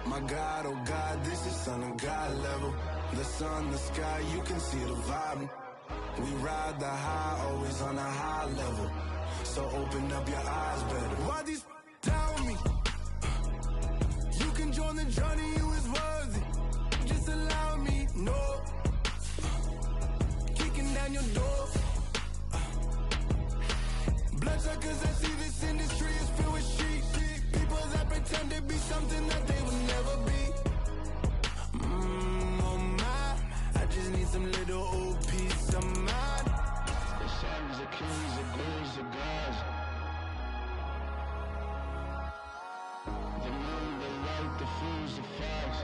My God, oh God, this is Son of God level. The sun, the sky, you can see the vibe. We ride the high, always on a high level. So open up your eyes better. Why these tell me? You can join the journey, you is worthy. Just allow me, no. Kicking down your door. Bloodsuckers, I see this industry is filled with sheep. People that pretend to be something that they will never be. Oh my, I just need some little old peace of mind. The sons, the kings, the ghouls, the gods. The moon, the light, the fools, the fogs.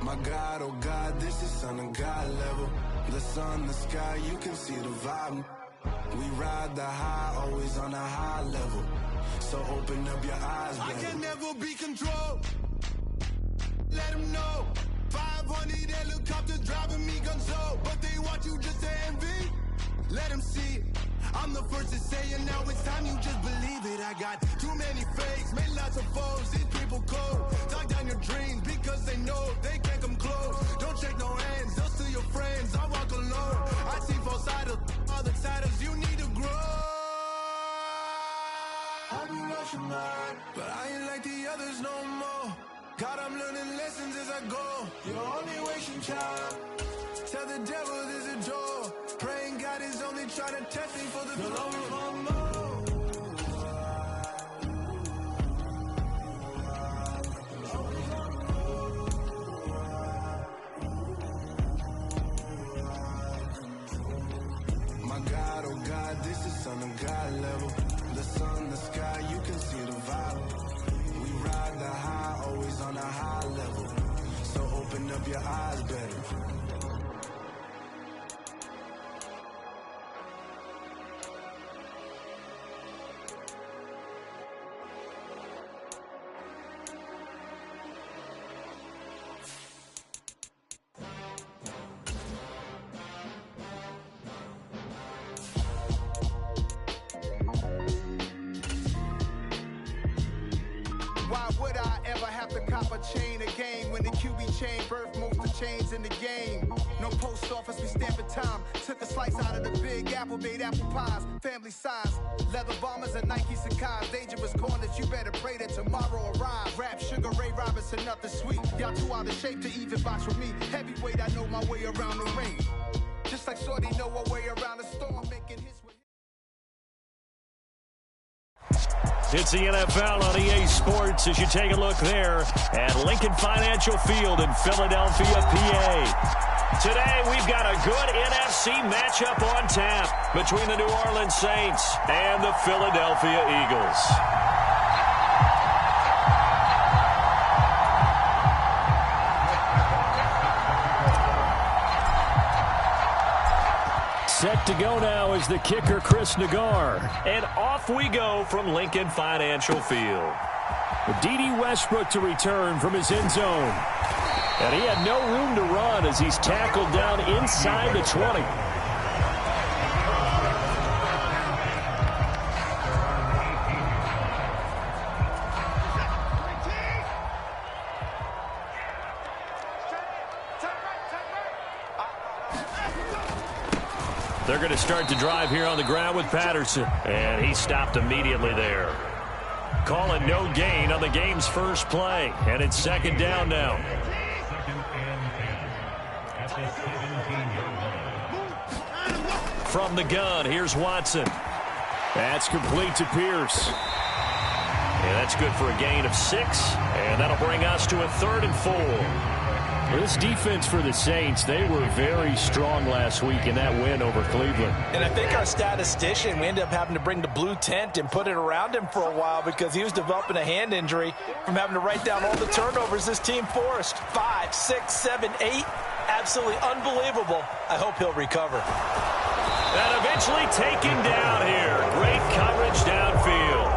My God, oh God, this is Son of God level. The sun, the sky, you can see the vibe. We ride the high, always on a high level. So open up your eyes, baby. I can never be controlled. Let them know. 500 helicopters driving me gonzo. But they want you just to envy. Let them see it. I'm the first to say it, now it's time you just believe it. I got too many fakes, made lots of foes. These people cold. Talk down your dreams because they know they can't come close. Don't shake no hands, they'll steal your friends. I walk alone. I see false idols, other titles. You need to grow. I've been rushing mine, but I ain't like the others no more. God, I'm learning lessons as I go. You're only wasting time. Tell the devil there's a door. Praying God is only trying to test me for the glory of more. My God, oh God, this is Son of God level. The sun, the sky, you can see the vibe. We ride the high, always on a high level. So open up your eyes better. Why would I ever have to cop a chain again when the QB chain birthed most of chains in the game? No post office, we stamping time. Took a slice out of the big apple, made apple pies. Family size, leather bombers and Nike Sakai's. Dangerous corners, you better pray that tomorrow arrives. Rap, Sugar Ray Robinson, nothing sweet. Y'all too out of shape to even box with me. Heavyweight, I know my way around the ring. Just like Shorty know her way around the storm, making hits with. It's the NFL on EA Sports as you take a look there at Lincoln Financial Field in Philadelphia, PA. Today, we've got a good NFC matchup on tap between the New Orleans Saints and the Philadelphia Eagles. Set to go now is the kicker, Chris Nagar. And off we go from Lincoln Financial Field. D.D. Westbrook to return from his end zone. And he had no room to run as he's tackled down inside the 20. They're going to start to drive here on the ground with Patterson. And he stopped immediately there. Calling no gain on the game's first play. And it's second down now. From the gun, here's Watson. That's complete to Pierce. And that's good for a gain of 6. And that'll bring us to a 3rd and 4. This defense for the Saints, they were very strong last week in that win over Cleveland. And I think our statistician, we ended up having to bring the blue tent and put it around him for a while because he was developing a hand injury from having to write down all the turnovers this team forced. 5, 6, 7, 8. Absolutely unbelievable. I hope he'll recover. And eventually taken down here. Great coverage downfield.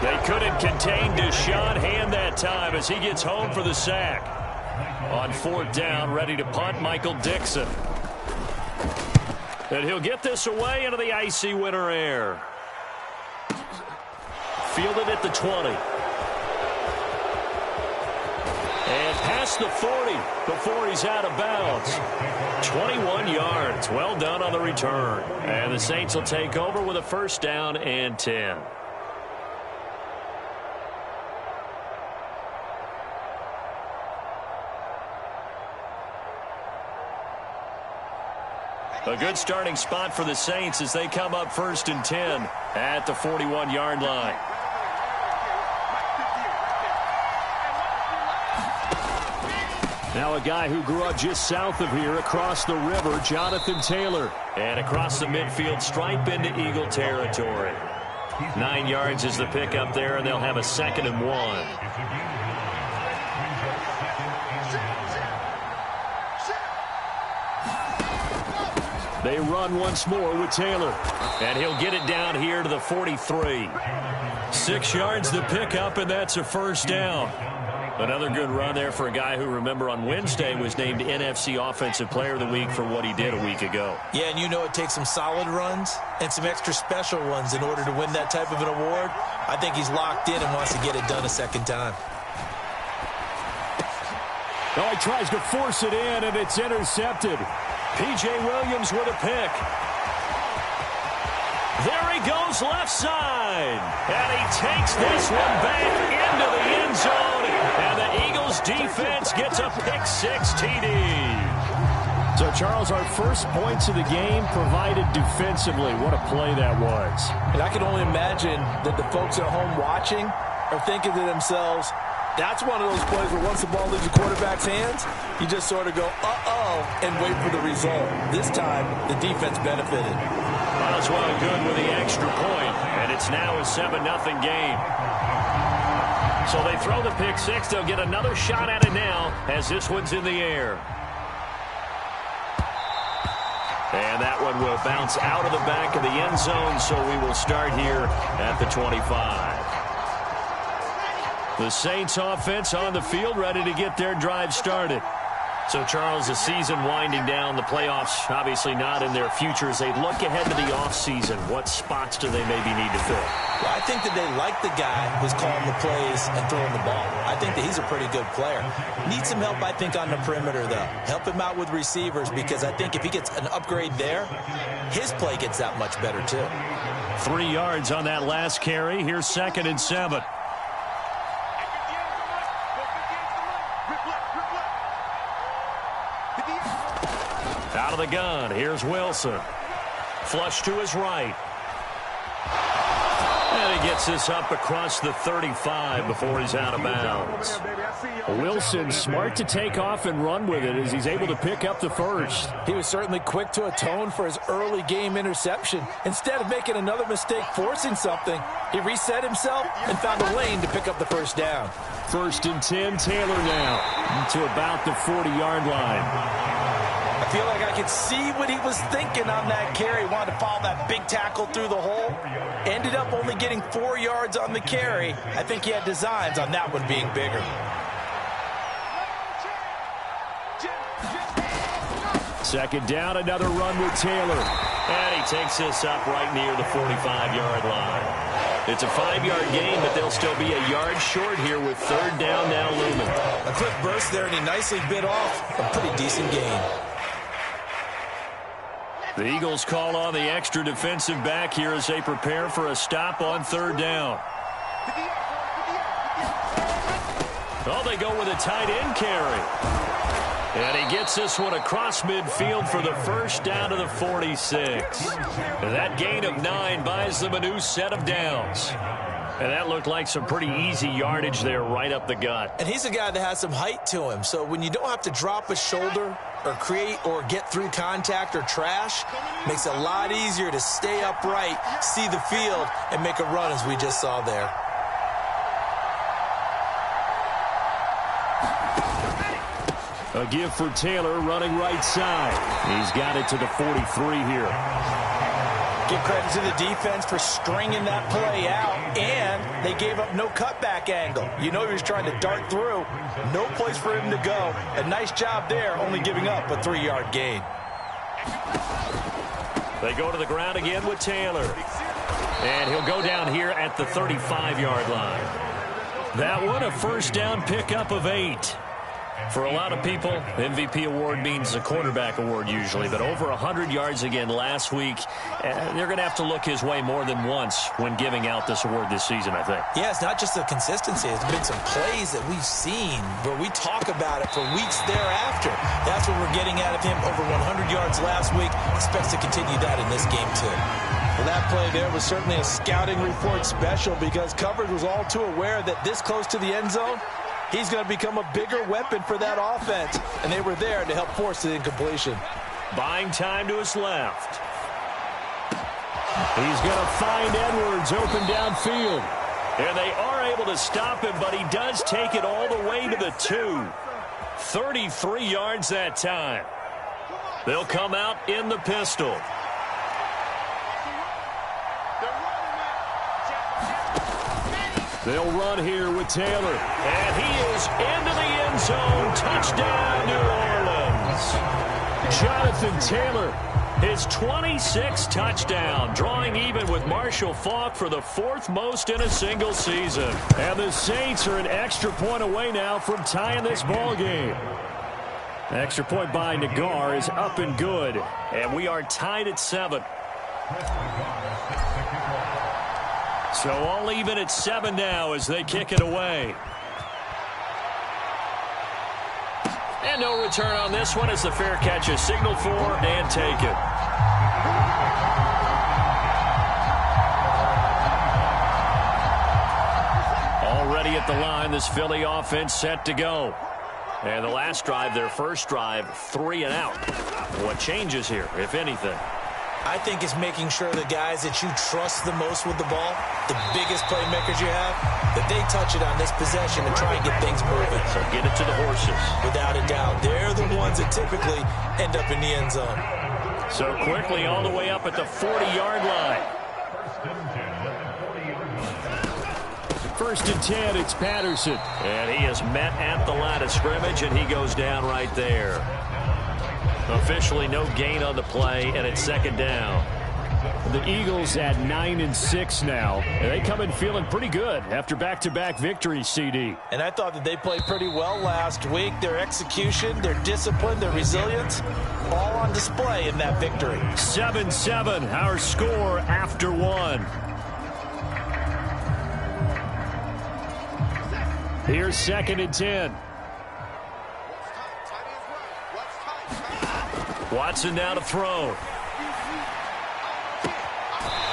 They couldn't contain Deshaun Hand that time as he gets home for the sack. On 4th down, ready to punt, Michael Dixon. And he'll get this away into the icy winter air. Fielded at the 20. And past the 40 before he's out of bounds. 21 yards. Well done on the return. And the Saints will take over with a first down and 10. A good starting spot for the Saints as they come up first and 10 at the 41-yard line. Now a guy who grew up just south of here across the river, Jonathan Taylor. And across the midfield stripe into Eagle territory. 9 yards is the pickup there, and they'll have a 2nd and 1. They run once more with Taylor. And he'll get it down here to the 43. 6 yards the pickup, and that's a first down. Another good run there for a guy who, remember, on Wednesday was named NFC Offensive Player of the Week for what he did a week ago. Yeah, and you know it takes some solid runs and some extra special ones in order to win that type of an award. I think he's locked in and wants to get it done a second time. Oh, he tries to force it in, and it's intercepted. P.J. Williams with a pick. There he goes left side. And he takes this one back into the end zone. And the Eagles defense gets a pick-6 TD. So, Charles, our first points of the game provided defensively. What a play that was. And I can only imagine that the folks at home watching are thinking to themselves, that's one of those plays where once the ball leaves the quarterback's hands, you just sort of go, uh-oh, and wait for the result. This time, the defense benefited. Oswald good with the extra point, and it's now a 7-0 game. So they throw the pick-6. They'll get another shot at it now as this one's in the air. And that one will bounce out of the back of the end zone, so we will start here at the 25. The Saints offense on the field, ready to get their drive started. So, Charles, the season winding down, the playoffs obviously not in their future. As they look ahead to the offseason, what spots do they maybe need to fill? Well, I think that they like the guy who's calling the plays and throwing the ball. I think that he's a pretty good player. Needs some help, I think, on the perimeter, though. Help him out with receivers, because I think if he gets an upgrade there, his play gets that much better, too. 3 yards on that last carry. Here's 2nd and 7. Out of the gun, here's Wilson. Flush to his right. And he gets this up across the 35 before he's out of bounds. Wilson smart to take off and run with it as he's able to pick up the first. He was certainly quick to atone for his early game interception. Instead of making another mistake forcing something, he reset himself and found a lane to pick up the first down. 1st and 10, Taylor now to about the 40-yard line. I feel like I could see what he was thinking on that carry. Wanted to follow that big tackle through the hole. Ended up only getting 4 yards on the carry. I think he had designs on that one being bigger. Second down, another run with Taylor. And he takes this up right near the 45-yard line. It's a 5-yard gain, but they'll still be a yard short here with 3rd down now looming. A quick burst there, and he nicely bit off a pretty decent gain. The Eagles call on the extra defensive back here as they prepare for a stop on 3rd down. Oh, they go with a tight end carry. And he gets this one across midfield for the first down to the 46. And that gain of 9 buys them a new set of downs. And that looked like some pretty easy yardage there right up the gut. And he's a guy that has some height to him. So when you don't have to drop a shoulder or create or get through contact or trash, makes it a lot easier to stay upright, see the field, and make a run as we just saw there. A give for Taylor running right side. He's got it to the 43 here. Give credit to the defense for stringing that play out, and they gave up no cutback angle. You know he was trying to dart through. No place for him to go. A nice job there, only giving up a 3-yard gain. They go to the ground again with Taylor. And he'll go down here at the 35-yard line. That one, a first down pickup of 8. For a lot of people, MVP award means a quarterback award usually, but over 100 yards again last week. They're going to have to look his way more than once when giving out this award this season, I think. Yeah, it's not just the consistency. It's been some plays that we've seen where we talk about it for weeks thereafter. That's what we're getting out of him. Over 100 yards last week. Expects to continue that in this game, too. Well, that play there was certainly a scouting report special because coverage was all too aware that this close to the end zone, he's going to become a bigger weapon for that offense, and they were there to help force the incompletion. Buying time to his left. He's going to find Edwards open downfield. And they are able to stop him, but he does take it all the way to the 2. 33 yards that time. They'll come out in the pistol. They'll run here with Taylor. And he is into the end zone. Touchdown, New Orleans. Jonathan Taylor, his 26th touchdown, drawing even with Marshall Faulk for the 4th most in a single season. And the Saints are an extra point away now from tying this ball game. Extra point by Nagar is up and good. And we are tied at 7. So all even at 7 now as they kick it away. And no return on this one as the fair catch is signaled for and taken. Already at the line, this Philly offense set to go. And the last drive, their first drive, 3 and out. What changes here, if anything? I think it's making sure the guys that you trust the most with the ball, the biggest playmakers you have, that they touch it on this possession and try and get things moving. So get it to the horses. Without a doubt. They're the ones that typically end up in the end zone. So quickly all the way up at the 40-yard line. 1st and 10, it's Patterson. And he is met at the line of scrimmage, and he goes down right there. Officially no gain on the play, and it's 2nd down. The Eagles at 9-6 now. And they come in feeling pretty good after back-to-back victories, CD. And I thought that they played pretty well last week. Their execution, their discipline, their resilience, all on display in that victory. 7-7, our score after 1. Here's 2nd and 10. Watson now to throw.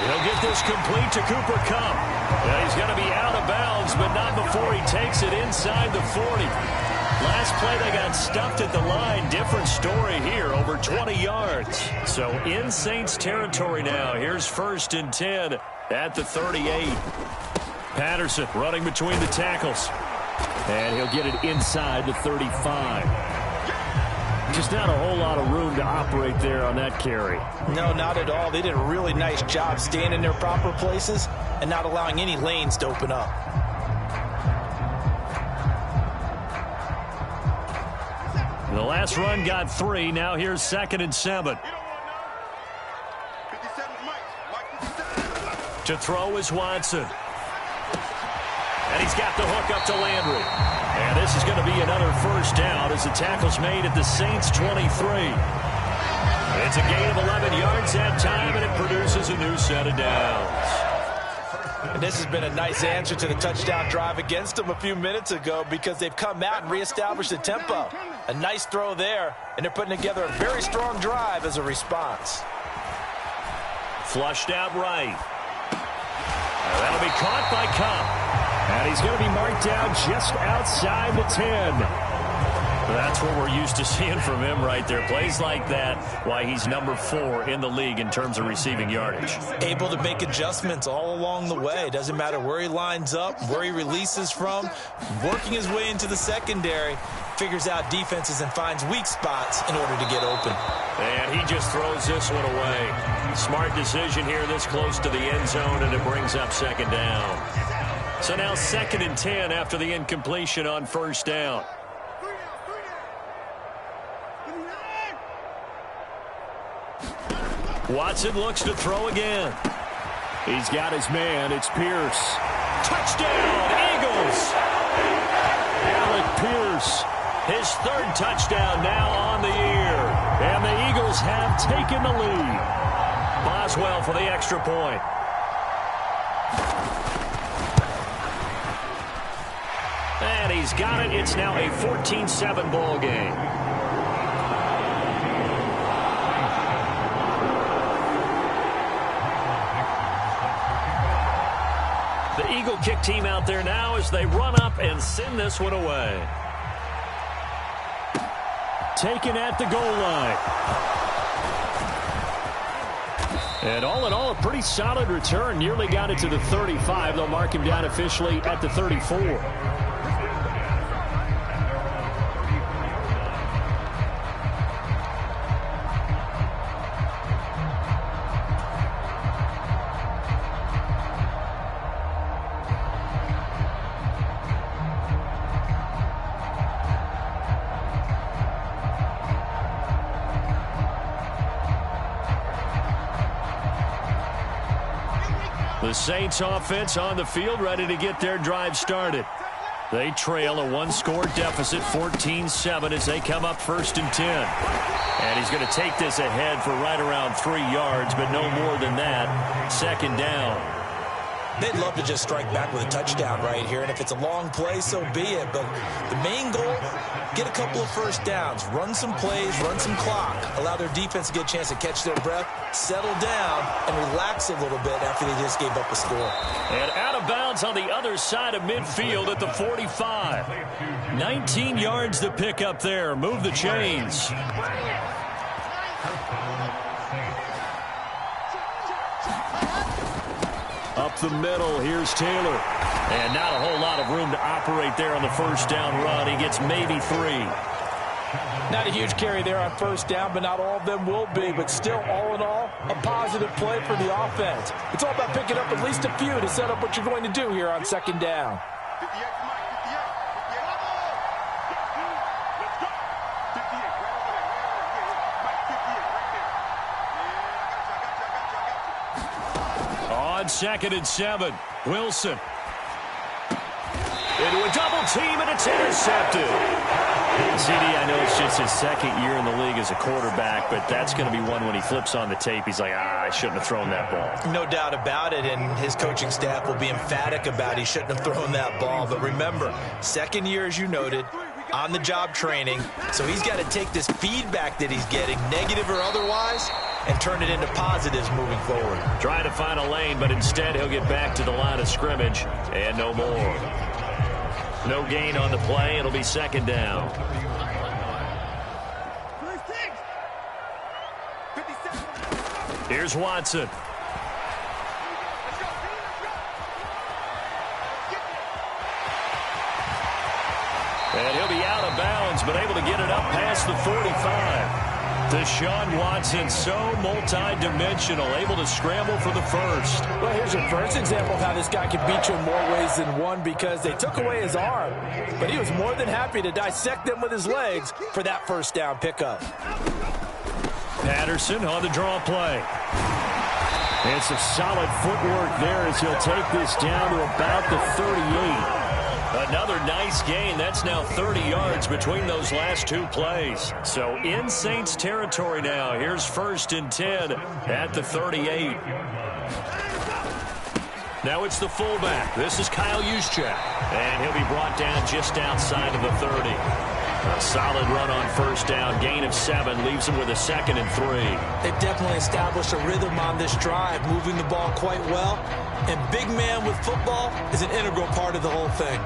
He'll get this complete to Cooper Kupp. He's going to be out of bounds, but not before he takes it inside the 40. Last play, they got stuffed at the line. Different story here, over 20 yards. So in Saints territory now. Here's 1st and 10 at the 38. Patterson running between the tackles. And he'll get it inside the 35. Just not a whole lot of room to operate there on that carry. No, not at all. They did a really nice job staying in their proper places and not allowing any lanes to open up. The last run got 3. Now here's 2nd and 7. To throw is Watson. And he's got the hook up to Landry. And this is going to be another 1st down as the tackle's made at the Saints' 23. It's a gain of 11 yards that time, and it produces a new set of downs. And this has been a nice answer to the touchdown drive against them a few minutes ago because they've come out and reestablished the tempo. A nice throw there, and they're putting together a very strong drive as a response. Flushed out right. And that'll be caught by Kupp. And he's going to be marked down just outside the 10. That's what we're used to seeing from him right there. Plays like that, why he's number 4 in the league in terms of receiving yardage. Able to make adjustments all along the way. Doesn't matter where he lines up, where he releases from. Working his way into the secondary, figures out defenses and finds weak spots in order to get open. And he just throws this one away. Smart decision here this close to the end zone, and it brings up 2nd down. So now 2nd and 10 after the incompletion on 1st down. Watson looks to throw again. He's got his man. It's Pierce. Touchdown, Eagles! Alec Pierce, his touchdown now on the year. And the Eagles have taken the lead. Boswell for the extra point. And he's got it. It's now a 14-7 ball game. The Eagle kick team out there now as they run up and send this one away. Taken at the goal line. And all in all, a pretty solid return. Nearly got it to the 35. They'll mark him down officially at the 34. The Saints offense on the field, ready to get their drive started. They trail a one-score deficit, 14-7, as they come up 1st and 10. And he's going to take this ahead for right around 3 yards, but no more than that. 2nd down. They'd love to just strike back with a touchdown right here, and if it's a long play, so be it. But the main goal, get a couple of first downs, run some plays, run some clock, allow their defense to get a chance to catch their breath, settle down, and relax a little bit after they just gave up a score. And out of bounds on the other side of midfield at the 45. 19 yards to pick up there. Move the chains. Up the middle, here's Taylor. And not a whole lot of room to operate there on the 1st down run. He gets maybe 3. Not a huge carry there on 1st down, but not all of them will be. But still, all in all, a positive play for the offense. It's all about picking up at least a few to set up what you're going to do here on 2nd down. On 2nd and 7, Wilson. Into a double team, and it's intercepted. CD, I know it's just his 2nd year in the league as a quarterback, but that's going to be one when he flips on the tape. He's like, I shouldn't have thrown that ball. No doubt about it, and his coaching staff will be emphatic about he shouldn't have thrown that ball. But remember, 2nd year, as you noted, on-the-job training, so he's got to take this feedback that he's getting, negative or otherwise, and turn it into positives moving forward. Trying to find a lane, but instead he'll get back to the line of scrimmage, and no more. No gain on the play. It'll be 2nd down. Here's Watson. And he'll be out of bounds, but able to get it up past the 45. Deshaun Watson, so multi-dimensional, able to scramble for the 1st. Well, here's your first example of how this guy can beat you in more ways than one, because they took away his arm, but he was more than happy to dissect them with his legs for that 1st down pickup. Patterson on the draw play. And some solid footwork there as he'll take this down to about the 38. Another nice gain. That's now 30 yards between those last 2 plays. So in Saints territory now. Here's 1st and 10 at the 38. Now it's the fullback. This is Kyle Juszczyk. And he'll be brought down just outside of the 30. A solid run on 1st down. Gain of 7 leaves him with a 2nd and 3. They've definitely established a rhythm on this drive, moving the ball quite well. And big man with football is an integral part of the whole thing.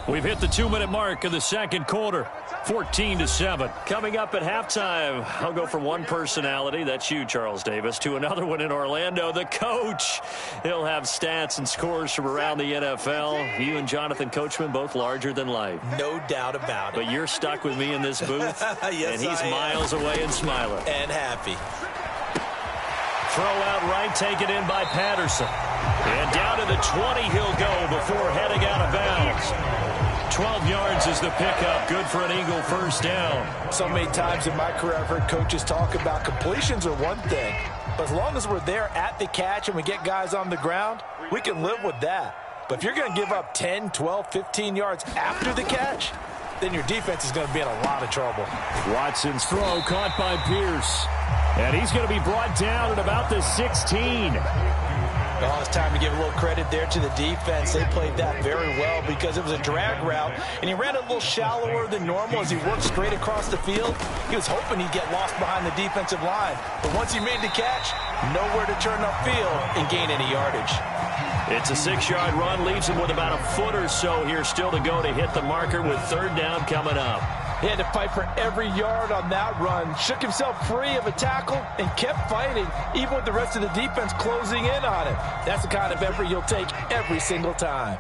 We've hit the 2-minute mark of the 2nd quarter. 14-7. Coming up at halftime, I'll go from one personality, that's you, Charles Davis, to another one in Orlando, the coach. He'll have stats and scores from around the NFL. You and Jonathan Coachman, both larger than life. No doubt about it. But you're stuck with me in this booth, yes, and he's miles away and smiling. And happy. Throw out right, taken in by Patterson. And down to the 20 he'll go before heading out of bounds. 12 yards is the pickup. Good for an Eagle 1st down. So many times in my career I've heard coaches talk about completions are one thing, but as long as we're there at the catch and we get guys on the ground, we can live with that. But if you're going to give up 10, 12, 15 yards after the catch, then your defense is going to be in a lot of trouble. Watson's throw caught by Pierce. And he's going to be brought down at about the 16. Well, it's time to give a little credit there to the defense. They played that very well because it was a drag route, and he ran a little shallower than normal as he worked straight across the field. He was hoping he'd get lost behind the defensive line. But once he made the catch, nowhere to turn upfield and gain any yardage. It's a 6-yard run, leaves him with about a foot or so here still to go to hit the marker with third down coming up. He had to fight for every yard on that run, shook himself free of a tackle, and kept fighting, even with the rest of the defense closing in on him. That's the kind of effort you'll take every single time.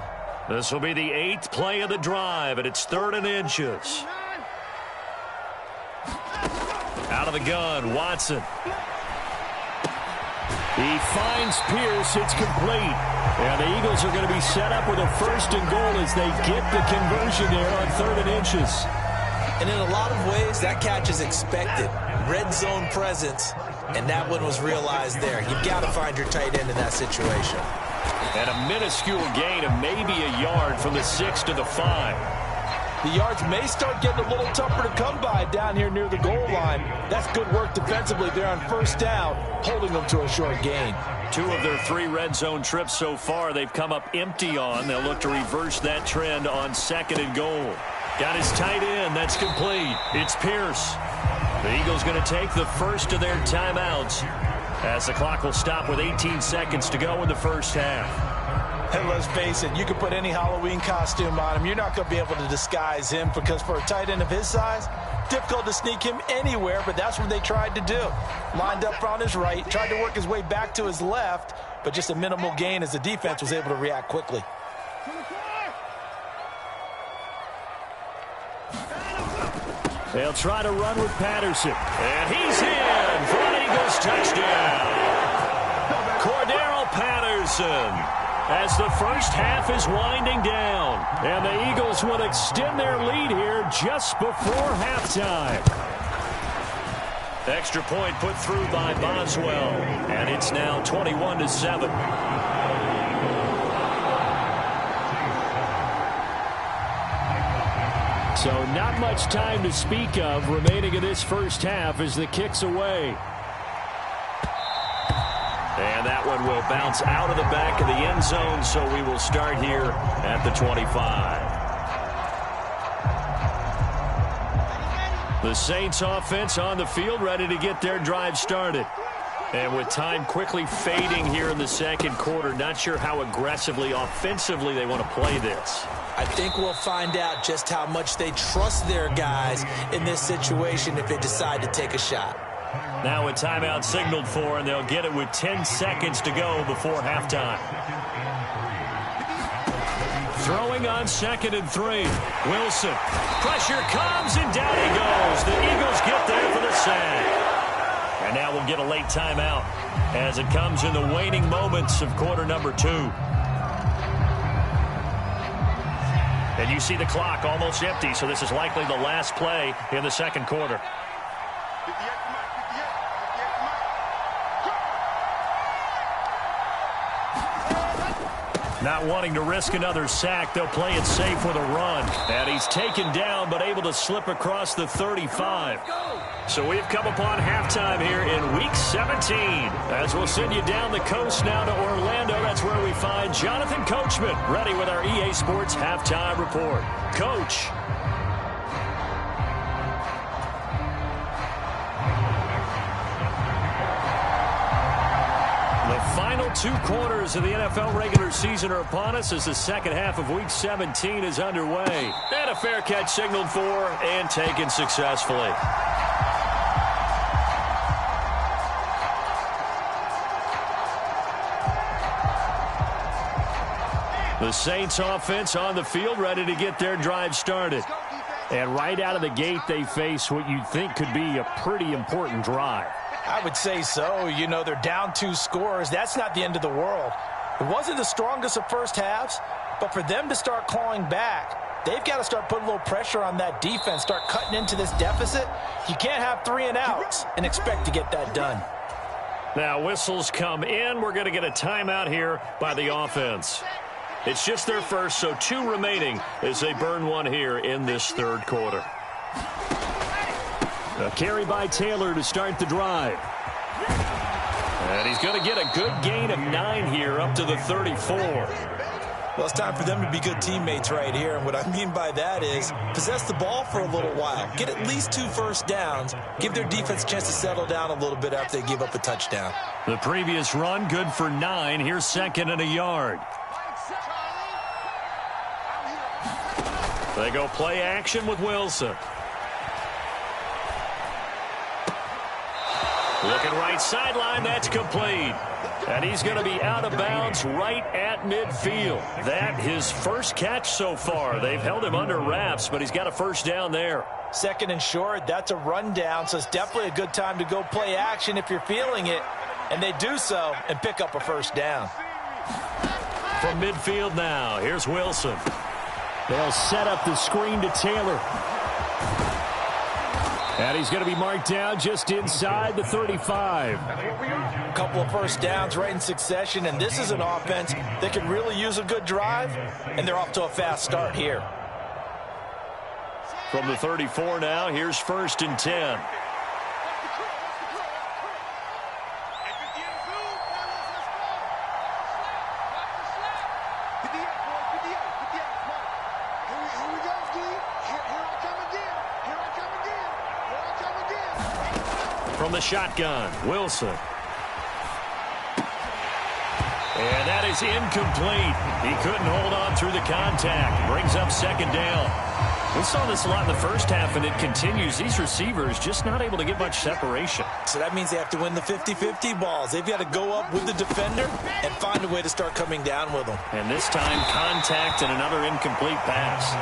This will be the 8th play of the drive, and it's 3rd and inches. Out of the gun, Watson. He finds Pierce. It's complete. And the Eagles are going to be set up with a 1st and goal as they get the conversion there on 3rd and inches. And in a lot of ways, that catch is expected. Red zone presence, and that one was realized there. You've got to find your tight end in that situation. And a minuscule gain of maybe a yard from the 6 to the 5. The yards may start getting a little tougher to come by down here near the goal line. That's good work defensively there on 1st down, holding them to a short gain. 2 of their 3 red zone trips so far they've come up empty on. They'll look to reverse that trend on 2nd and goal. Got his tight end. That's complete. It's Pierce. The Eagles going to take the first of their timeouts as the clock will stop with 18 seconds to go in the first half. And let's face it, you can put any Halloween costume on him. You're not going to be able to disguise him because for a tight end of his size, difficult to sneak him anywhere, but that's what they tried to do. Lined up on his right, tried to work his way back to his left, but just a minimal gain as the defense was able to react quickly. They'll try to run with Patterson. And he's in for an Eagles touchdown. Cordero Patterson. As the first half is winding down. And the Eagles will extend their lead here just before halftime. Extra point put through by Boswell. And it's now 21-7. So not much time to speak of remaining in this first half as the kick's away. And that one will bounce out of the back of the end zone, so we will start here at the 25. The Saints offense on the field ready to get their drive started. And with time quickly fading here in the second quarter, not sure how aggressively, offensively they want to play this. I think we'll find out just how much they trust their guys in this situation if they decide to take a shot. Now a timeout signaled for, and they'll get it with 10 seconds to go before halftime. Throwing on 2nd and 3. Wilson. Pressure comes, and down he goes. The Eagles get there for the sack. And now we'll get a late timeout as it comes in the waning moments of quarter number 2. And you see the clock almost empty, so this is likely the last play in the second quarter. Not wanting to risk another sack, they'll play it safe with a run. And he's taken down, but able to slip across the 35. So we've come upon halftime here in Week 17. As we'll send you down the coast now to Orlando, that's where we find Jonathan Coachman, ready with our EA Sports Halftime Report. Coach. The final 2 quarters of the NFL regular season are upon us as the second half of Week 17 is underway. And a fair catch signaled for and taken successfully. The Saints offense on the field ready to get their drive started. And right out of the gate, they face what you'd think could be a pretty important drive. I would say so. You know, they're down 2 scores. That's not the end of the world. It wasn't the strongest of first halves, but for them to start clawing back, they've got to start putting a little pressure on that defense, start cutting into this deficit. You can't have 3 and outs and expect to get that done. Now whistles come in. We're going to get a timeout here by the offense. It's just their first, so 2 remaining as they burn one here in this third quarter. A carry by Taylor to start the drive. And he's going to get a good gain of 9 here up to the 34. Well, it's time for them to be good teammates right here. And what I mean by that is possess the ball for a little while. Get at least 2 first downs. Give their defense a chance to settle down a little bit after they give up a touchdown. The previous run good for 9. Here's 2nd and a yard. They go play action with Wilson. Looking right sideline, that's complete. And he's going to be out of bounds right at midfield. That his first catch so far. They've held him under wraps, but he's got a first down there. 2nd and short, that's a rundown, so it's definitely a good time to go play action if you're feeling it. And they do so and pick up a first down. From midfield now, here's Wilson. They'll set up the screen to Taylor. And he's going to be marked down just inside the 35. A couple of first downs right in succession, and this is an offense that can really use a good drive, and they're off to a fast start here. From the 34 now, here's 1st and 10. From the shotgun, Wilson. And that is incomplete. He couldn't hold on through the contact. Brings up 2nd down. We saw this a lot in the first half, and it continues. These receivers just not able to get much separation. So that means they have to win the 50-50 balls. They've got to go up with the defender and find a way to start coming down with them. And this time, contact and another incomplete pass.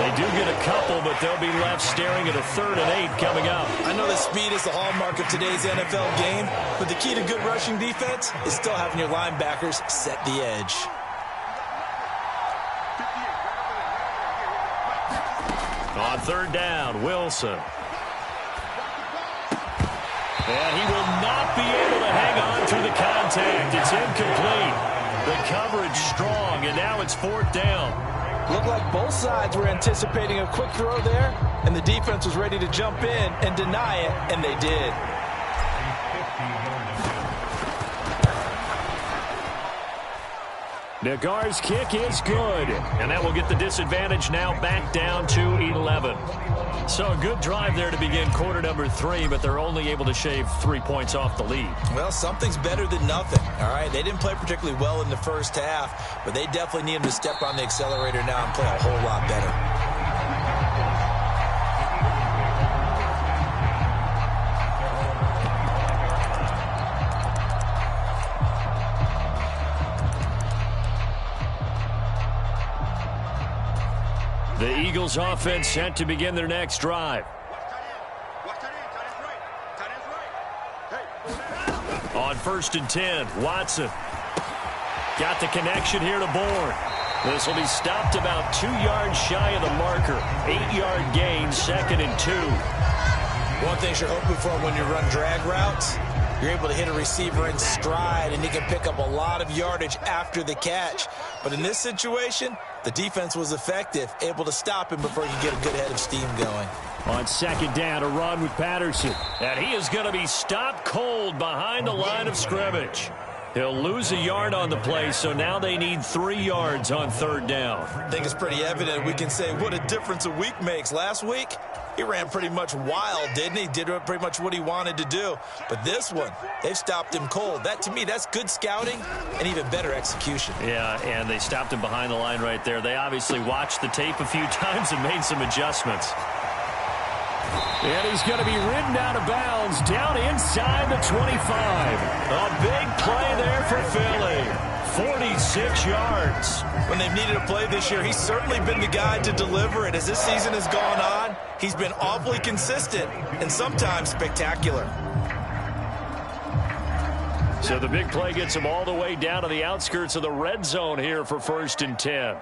They do get a couple, but they'll be left staring at a 3rd and 8 coming up. I know that speed is the hallmark of today's NFL game, but the key to good rushing defense is still having your linebackers set the edge. On 3rd down, Wilson. And he will not be able to hang on through the contact. It's incomplete. The coverage strong, and now it's 4th down. Looked like both sides were anticipating a quick throw there, and the defense was ready to jump in and deny it, and they did. Nagar's kick is good, and that will get the disadvantage now back down to 11. So a good drive there to begin quarter number 3, but they're only able to shave 3 points off the lead. Well, something's better than nothing, all right? They didn't play particularly well in the first half, but they definitely need them to step on the accelerator now and play a whole lot better. The Eagles offense set to begin their next drive. On 1st and 10, Watson. Got the connection here to Bourne. This will be stopped about 2 yards shy of the marker. 8-yard gain, 2nd and 2. One thing you're hoping for when you run drag routes, you're able to hit a receiver in stride, and he can pick up a lot of yardage after the catch. But in this situation, the defense was effective, able to stop him before he could get a good head of steam going. On 2nd down, a run with Patterson. And he is going to be stopped cold behind the line of scrimmage. He'll lose a yard on the play, so now they need 3 yards on 3rd down. I think it's pretty evident. We can say what a difference a week makes. Last week, he ran pretty much wild, didn't he? Did pretty much what he wanted to do. But this one, they've stopped him cold. That, to me, that's good scouting and even better execution. Yeah, and they stopped him behind the line right there. They obviously watched the tape a few times and made some adjustments. And he's going to be ridden out of bounds down inside the 25. A big play there for Philly. 46 yards. When they've needed a play this year, he's certainly been the guy to deliver it. As this season has gone on, he's been awfully consistent and sometimes spectacular. So the big play gets him all the way down to the outskirts of the red zone here for 1st and 10.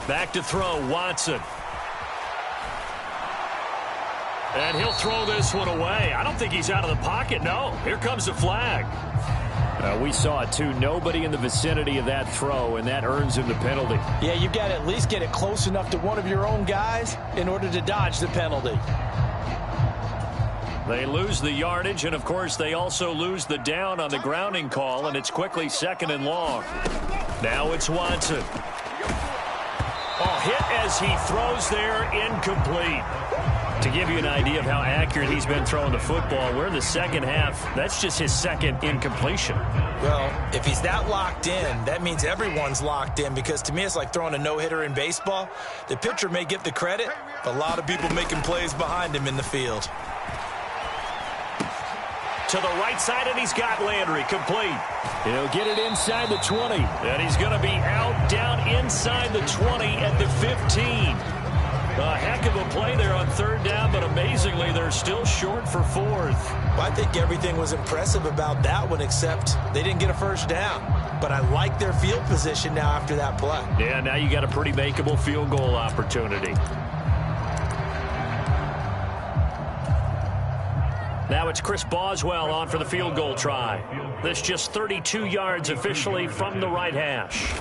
Back to throw, Watson. And he'll throw this one away. I don't think he's out of the pocket, no. Here comes the flag. We saw it, too. Nobody in the vicinity of that throw, and that earns him the penalty. Yeah, you've got to at least get it close enough to one of your own guys in order to dodge the penalty. They lose the yardage, and, of course, they also lose the down on the grounding call, and it's quickly 2nd and long. Now it's Watson. Oh, hit as he throws there, incomplete. To give you an idea of how accurate he's been throwing the football, we're in the second half. That's just his second incompletion. Well, if he's that locked in, that means everyone's locked in, because to me it's like throwing a no-hitter in baseball. The pitcher may get the credit, but a lot of people making plays behind him in the field. To the right side, and he's got Landry complete. He'll get it inside the 20. And he's going to be out down inside the 20 at the 15. A heck of a play there on 3rd down, but amazingly, they're still short for 4th. Well, I think everything was impressive about that one, except they didn't get a 1st down. But I like their field position now after that play. Yeah, now you got a pretty makeable field goal opportunity. Now it's Chris Boswell on for the field goal try. This just 32 yards officially from the right hash.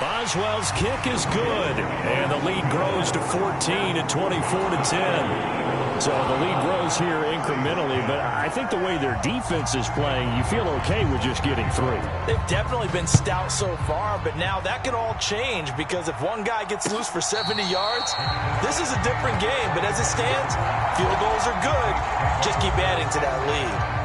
Boswell's kick is good, and the lead grows to 14 at 24-10. So the lead grows here incrementally, but I think the way their defense is playing, you feel okay with just getting 3. They've definitely been stout so far, but now that could all change, because if one guy gets loose for 70 yards, this is a different game. But as it stands, field goals are good. Just keep adding to that lead.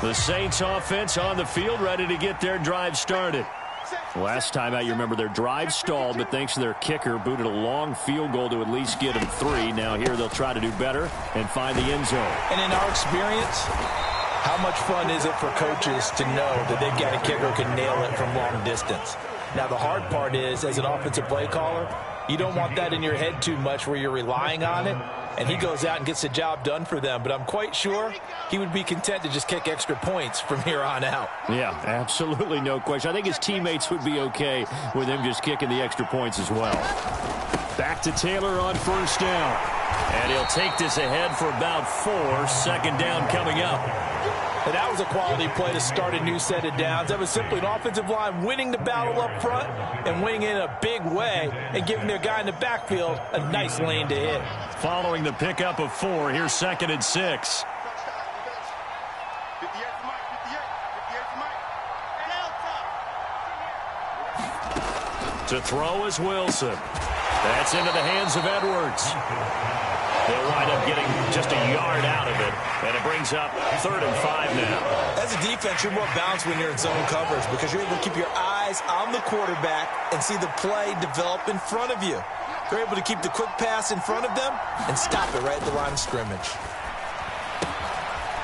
The Saints offense on the field, ready to get their drive started. Last time out, you remember their drive stalled, but thanks to their kicker, booted a long field goal to at least get them 3. Now here they'll try to do better and find the end zone. And in our experience, how much fun is it for coaches to know that they've got a kicker who can nail it from long distance? Now the hard part is, as an offensive play caller, you don't want that in your head too much where you're relying on it, and he goes out and gets the job done for them. But I'm quite sure he would be content to just kick extra points from here on out. Yeah, absolutely no question. I think his teammates would be okay with him just kicking the extra points as well. Back to Taylor on 1st down. And he'll take this ahead for about 4. 2nd down coming up. And that was a quality play to start a new set of downs. That was simply an offensive line winning the battle up front and winning in a big way and giving their guy in the backfield a nice lane to hit. Following the pickup of 4, here's 2nd and 6. To throw is Wilson. That's into the hands of Edwards. They'll wind up getting just a yard out of it, and it brings up 3rd and 5 now. As a defense, you're more balanced when you're in zone coverage because you're able to keep your eyes on the quarterback and see the play develop in front of you. They're able to keep the quick pass in front of them and stop it right at the line of scrimmage.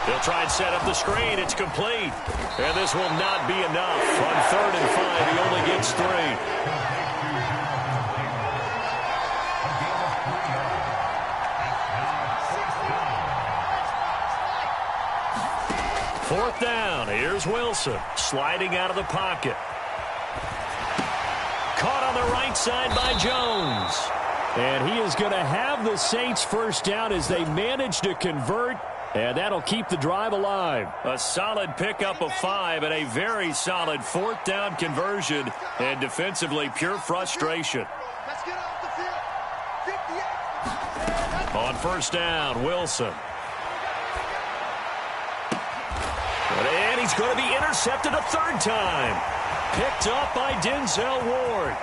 They'll try and set up the screen. It's complete. And this will not be enough. On 3rd and 5, he only gets 3. Fourth down. Here's Wilson sliding out of the pocket. Caught on the right side by Jones. And he is going to have the Saints 1st down as they manage to convert. And that'll keep the drive alive. A solid pickup of 5 and a very solid 4th down conversion. And defensively, pure frustration. On 1st down, Wilson. And he's going to be intercepted a 3rd time. Picked up by Denzel Ward.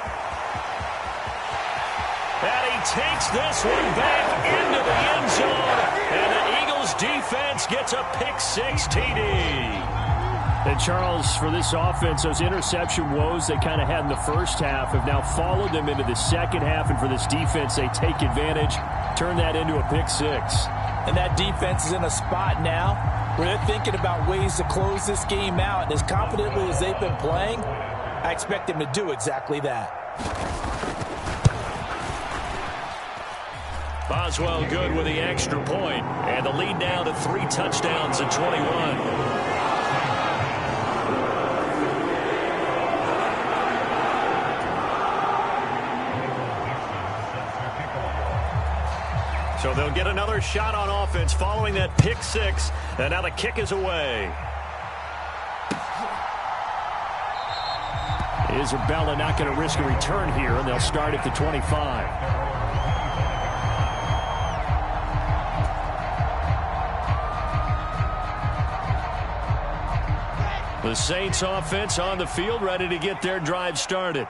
And he takes this one back into the end zone. And the Eagles defense gets a pick-6 TD. And Charles, for this offense, those interception woes they kind of had in the first half have now followed them into the second half. And for this defense, they take advantage, turn that into a pick-6. And that defense is in a spot now where they're thinking about ways to close this game out. And as confidently as they've been playing, I expect them to do exactly that. Boswell good with the extra point, and the lead now to 3 touchdowns at 21. So they'll get another shot on offense following that pick 6, and now the kick is away. Isabella not going to risk a return here, and they'll start at the 25. The Saints offense on the field, ready to get their drive started.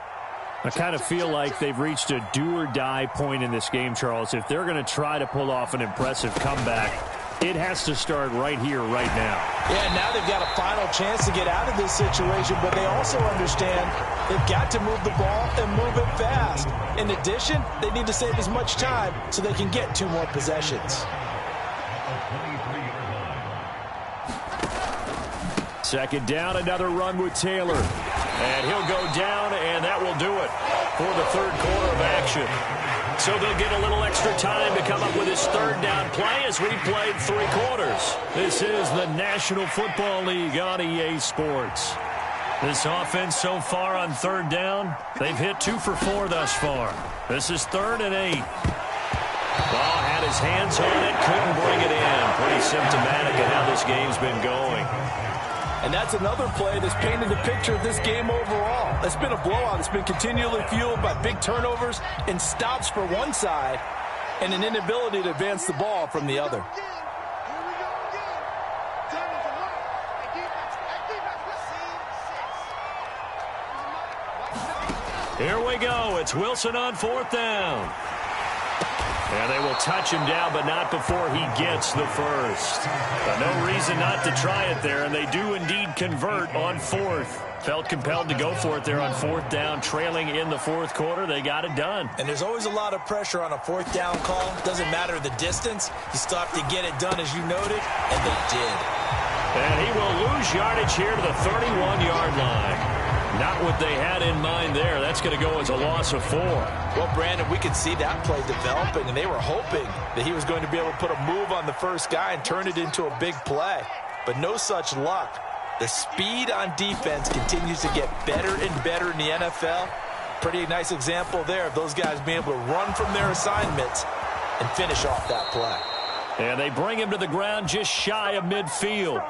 I kind of feel like they've reached a do-or-die point in this game, Charles. If they're going to try to pull off an impressive comeback, it has to start right here, right now. Yeah, now they've got a final chance to get out of this situation, but they also understand they've got to move the ball and move it fast. In addition, they need to save as much time so they can get 2 more possessions. Second down, another run with Taylor. And he'll go down, and that will do it for the third quarter of action. So they'll get a little extra time to come up with his third down play as we played 3 quarters. This is the National Football League on EA Sports. This offense so far on third down, they've hit 2 for 4 thus far. This is 3rd and 8. Ball had his hands on it, couldn't bring it in. Pretty symptomatic of how this game's been going. And that's another play that's painted the picture of this game overall. It's been a blowout. It's been continually fueled by big turnovers and stops for one side and an inability to advance the ball from the other. Here we go. It's Wilson on 4th down. And they will touch him down, but not before he gets the first. But no reason not to try it there, and they do indeed convert on 4th. Felt compelled to go for it there on 4th down, trailing in the 4th quarter. They got it done. And there's always a lot of pressure on a 4th down call. Doesn't matter the distance. You still have to get it done, as you noted, and they did. And he will lose yardage here to the 31-yard line. Not what they had in mind there. That's going to go as a loss of 4. Well, Brandon, we could see that play developing, and they were hoping that he was going to be able to put a move on the first guy and turn it into a big play. But no such luck. The speed on defense continues to get better and better in the NFL. Pretty nice example there of those guys being able to run from their assignments and finish off that play. And they bring him to the ground just shy of midfield.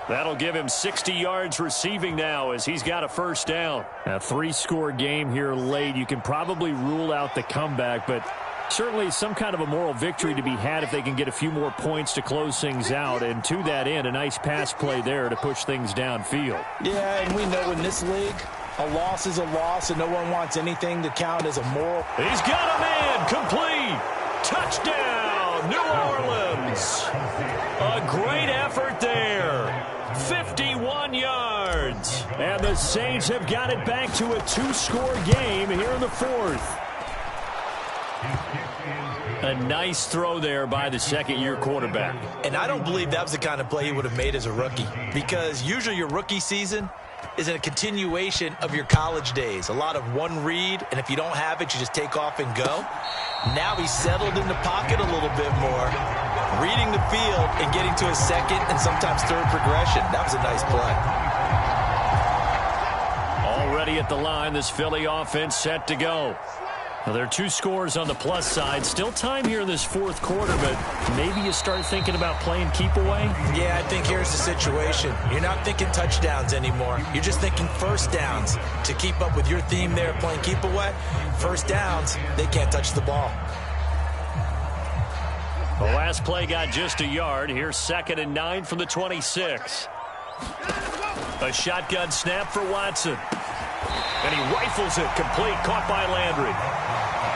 That'll give him 60 yards receiving now as he's got a first down. A 3-score game here late. You can probably rule out the comeback, but certainly some kind of a moral victory to be had if they can get a few more points to close things out. And to that end, a nice pass play there to push things downfield. Yeah, and we know in this league, a loss is a loss, and no one wants anything to count as a moral. He's got a man complete. Touchdown, New Orleans. A great effort there. 51 yards. And the Saints have got it back to a 2-score game here in the 4th. A nice throw there by the second-year quarterback. And I don't believe that was the kind of play he would have made as a rookie, because usually your rookie season is a continuation of your college days. A lot of one read, and if you don't have it, you just take off and go. Now he's settled in the pocket a little bit more, reading the field and getting to his second and sometimes third progression. That was a nice play. Already at the line, this Philly offense set to go. Well, there are 2 scores on the plus side. Still time here in this 4th quarter, but maybe you start thinking about playing keep away? Yeah, I think here's the situation. You're not thinking touchdowns anymore. You're just thinking first downs. To keep up with your theme there, playing keep away, first downs, they can't touch the ball. The last play got just a yard. Here's 2nd and 9 from the 26. A shotgun snap for Watson. And he rifles it complete, caught by Landry.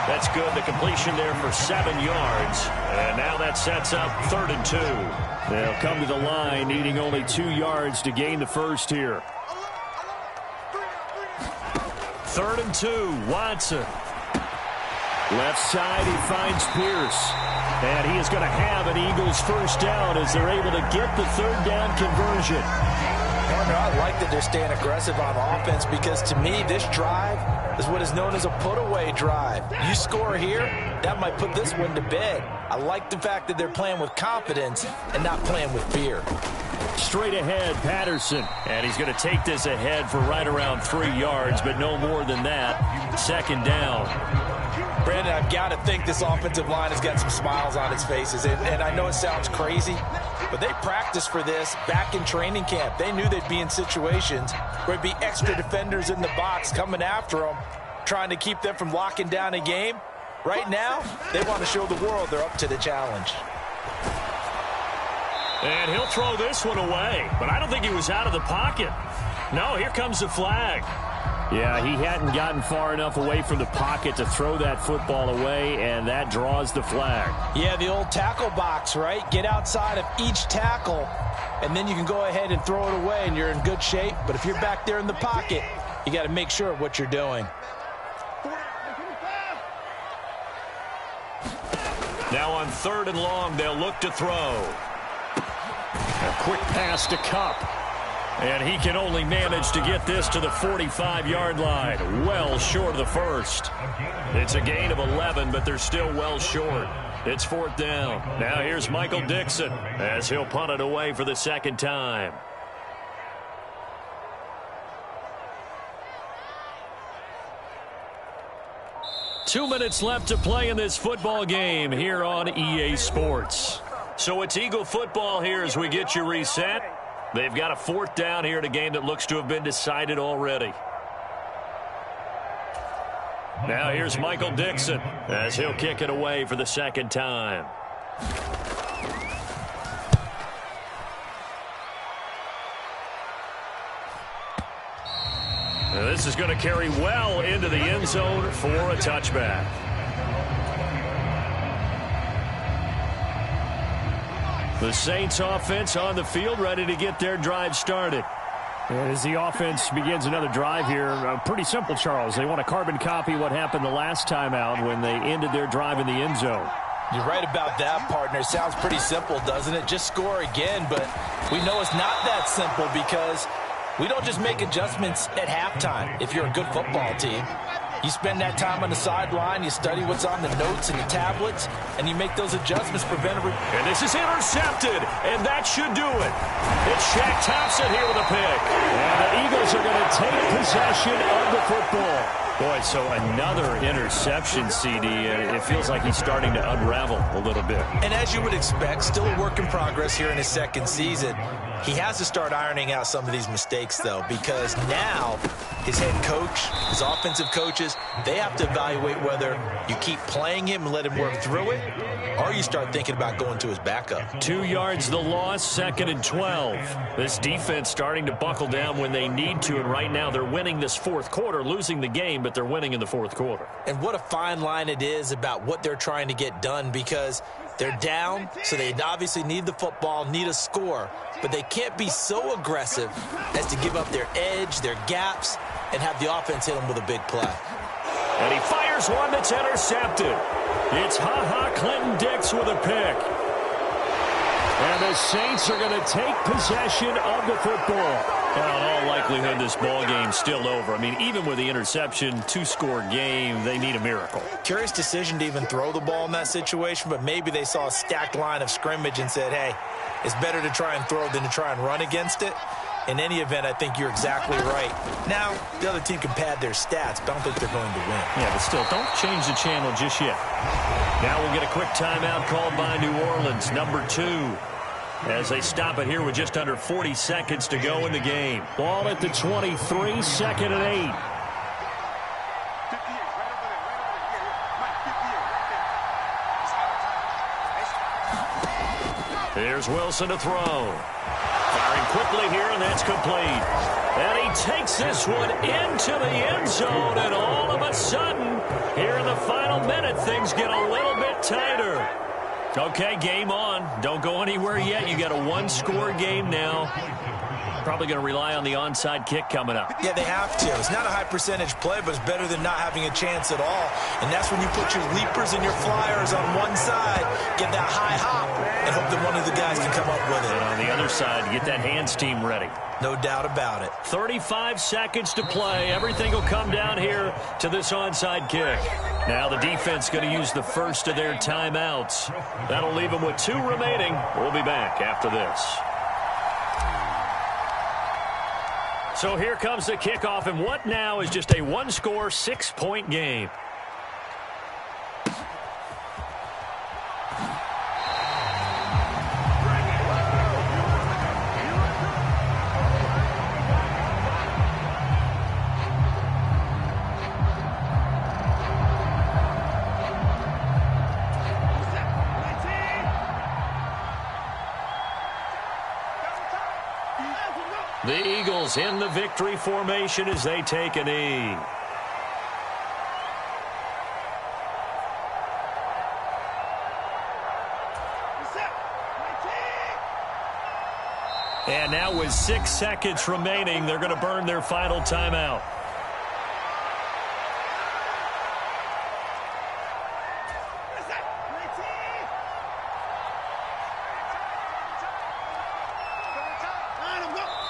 That's good. The completion there for 7 yards. And now that sets up 3rd and 2. They'll come to the line, needing only 2 yards to gain the first here. 3rd and 2, Watson. Left side, he finds Pierce. And he is going to have an Eagles first down as they're able to get the 3rd down conversion. Partner, I like that they're staying aggressive on offense because to me, this drive is what is known as a put-away drive. You score here, that might put this one to bed. I like the fact that they're playing with confidence and not playing with fear. Straight ahead, Patterson. And he's going to take this ahead for right around 3 yards, but no more than that. Second down. Brandon, I've got to think this offensive line has got some smiles on its faces. And I know it sounds crazy, but they practiced for this back in training camp. They knew they'd be in situations where there'd be extra defenders in the box coming after them, trying to keep them from locking down a game. Right now, they want to show the world they're up to the challenge. And he'll throw this one away, but I don't think he was out of the pocket. No, here comes the flag. Yeah, he hadn't gotten far enough away from the pocket to throw that football away, and that draws the flag. Yeah, the old tackle box, right? Get outside of each tackle, and then you can go ahead and throw it away, and you're in good shape. But if you're back there in the pocket, you got to make sure of what you're doing. Now on 3rd and long, they'll look to throw. A quick pass to Kupp. And he can only manage to get this to the 45-yard line. Well short of the first. It's a gain of 11, but they're still well short. It's 4th down. Now here's Michael Dixon as he'll punt it away for the second time. Two minutes left to play in this football game here on EA Sports. So it's Eagle football here as we get you reset. They've got a 4th down here in a game that looks to have been decided already. Now here's Michael Dixon as he'll kick it away for the second time. Now this is going to carry well into the end zone for a touchback. The Saints offense on the field ready to get their drive started. As the offense begins another drive here, pretty simple, Charles. They want to carbon copy what happened the last time out when they ended their drive in the end zone. You're right about that, partner. Sounds pretty simple, doesn't it? Just score again, but we know it's not that simple because we don't just make adjustments at halftime if you're a good football team. You spend that time on the sideline, you study what's on the notes and the tablets, and you make those adjustments preventative. And this is intercepted, and that should do it. It's Shaq Thompson here with a pick. And the Eagles are going to take possession of the football. Boy, so another interception, CD. It feels like he's starting to unravel a little bit. And as you would expect, still a work in progress here in his second season. He has to start ironing out some of these mistakes, though, because now his head coach, his offensive coaches, they have to evaluate whether you keep playing him and let him work through it, or you start thinking about going to his backup. 2 yards the loss, 2nd and 12. This defense starting to buckle down when they need to, and right now they're winning this 4th quarter, losing the game, but they're winning in the 4th quarter. And what a fine line it is about what they're trying to get done, because they're down, so they obviously need the football, need a score, but they can't be so aggressive as to give up their edge, their gaps, and have the offense hit them with a big play. And he fires one that's intercepted. It's Clinton Dix with a pick. And the Saints are going to take possession of the football. Well, in all likelihood, this ball game's still over. I mean, even with the interception, 2-score game, they need a miracle. Curious decision to even throw the ball in that situation, but maybe they saw a stacked line of scrimmage and said, hey, it's better to try and throw than to try and run against it. In any event, I think you're exactly right. Now, the other team can pad their stats, but I don't think they're going to win. Yeah, but still, don't change the channel just yet. Now we'll get a quick timeout called by New Orleans, number 2. As they stop it here with just under 40 seconds to go in the game. Ball at the 23, 2nd and 8. Here's Wilson to throw. Firing quickly here, and that's complete. And he takes this one into the end zone, and all of a sudden, here in the final minute, things get a little bit tighter. Okay, game on. Don't go anywhere yet. You got a 1-score game now. Probably going to rely on the onside kick coming up. Yeah, they have to. It's not a high percentage play, but it's better than not having a chance at all. And that's when you put your leapers and your flyers on one side, get that high hop, and hope that one of the guys can come up with it. And on the other side, get that hands team ready. No doubt about it. 35 seconds to play. Everything will come down here to this onside kick. Now the defense going to use the first of their timeouts. That'll leave them with 2 remaining. We'll be back after this. So here comes the kickoff, and what now is just a one-score, 6-point game. The Eagles in the victory formation as they take a knee. And now with 6 seconds remaining, they're going to burn their final timeout.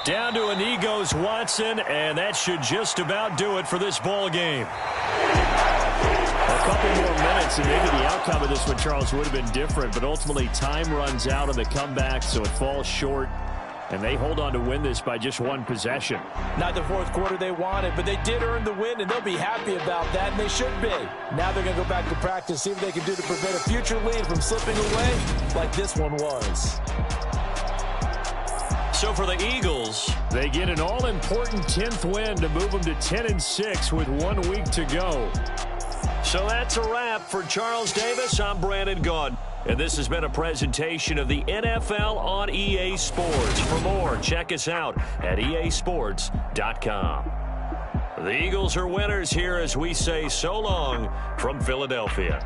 Down to a knee goes Watson, and that should just about do it for this ball game. A couple more minutes, and maybe the outcome of this one, Charles, would have been different, but ultimately time runs out on the comeback, so it falls short, and they hold on to win this by just 1 possession. Not the fourth quarter they wanted, but they did earn the win, and they'll be happy about that, and they should be. Now they're going to go back to practice, see what they can do to prevent a future lead from slipping away like this one was. So for the Eagles, they get an all-important 10th win to move them to 10-6 with 1 week to go. So that's a wrap for Charles Davis. I'm Brandon Gaudin, and this has been a presentation of the NFL on EA Sports. For more, check us out at easports.com. The Eagles are winners here as we say so long from Philadelphia.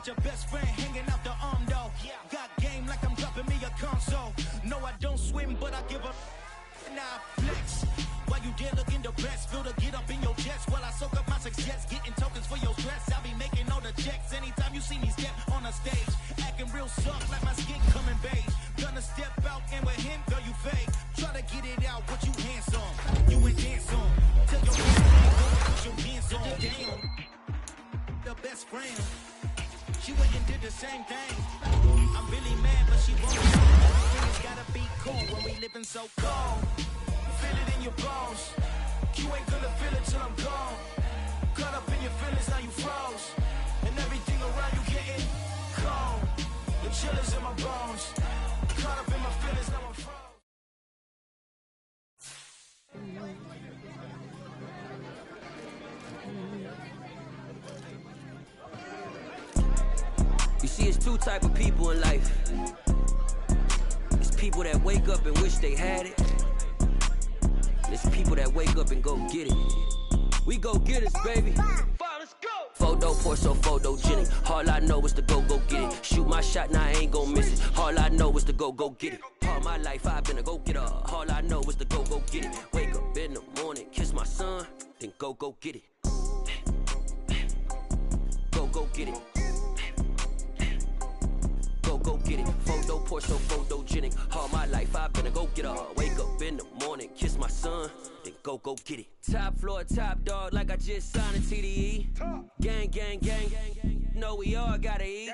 Your best friend hanging out the arm though. Got game like I'm dropping me a console. No, I don't swim, but I give a now flex. While you there looking depressed, feel to get up in your chest while I soak up my success, getting tokens for your stress. I'll be making all the checks anytime you see me step on a stage, acting real soft like my skin coming beige. Gonna step out and with him, girl, you fake. Try to get it out, what you handsome, you ain't dance on. Tell your friends, put your hands on. Damn, the best friend. She went and did the same thing. I'm really mad, but she won't. Everything's gotta be cool when we living so cold. Feel it in your bones. You ain't gonna feel it till I'm gone. Caught up in your feelings, now you froze. And everything around you getting cold. The chillers in my bones. Caught up in my feelings, now I'm froze. You see, it's 2 type of people in life. It's people that wake up and wish they had it. And it's people that wake up and go get it. We go get it, baby. Let's go. Photo pour so photogenic. All I know is to go get it. Shoot my shot, now I ain't gon' miss it. All I know is to go get it. All my life I've been a go-getter. All I know is to go get it. Wake up in the morning, kiss my son, then go get it. Go go get it. Go get it. Photo poor, so photogenic. All my life I've been a go-getter. Wake up in the morning, kiss my son, then go get it. Top floor, top dog, like I just signed a TDE. Gang, gang, gang, gang. Know we all gotta eat.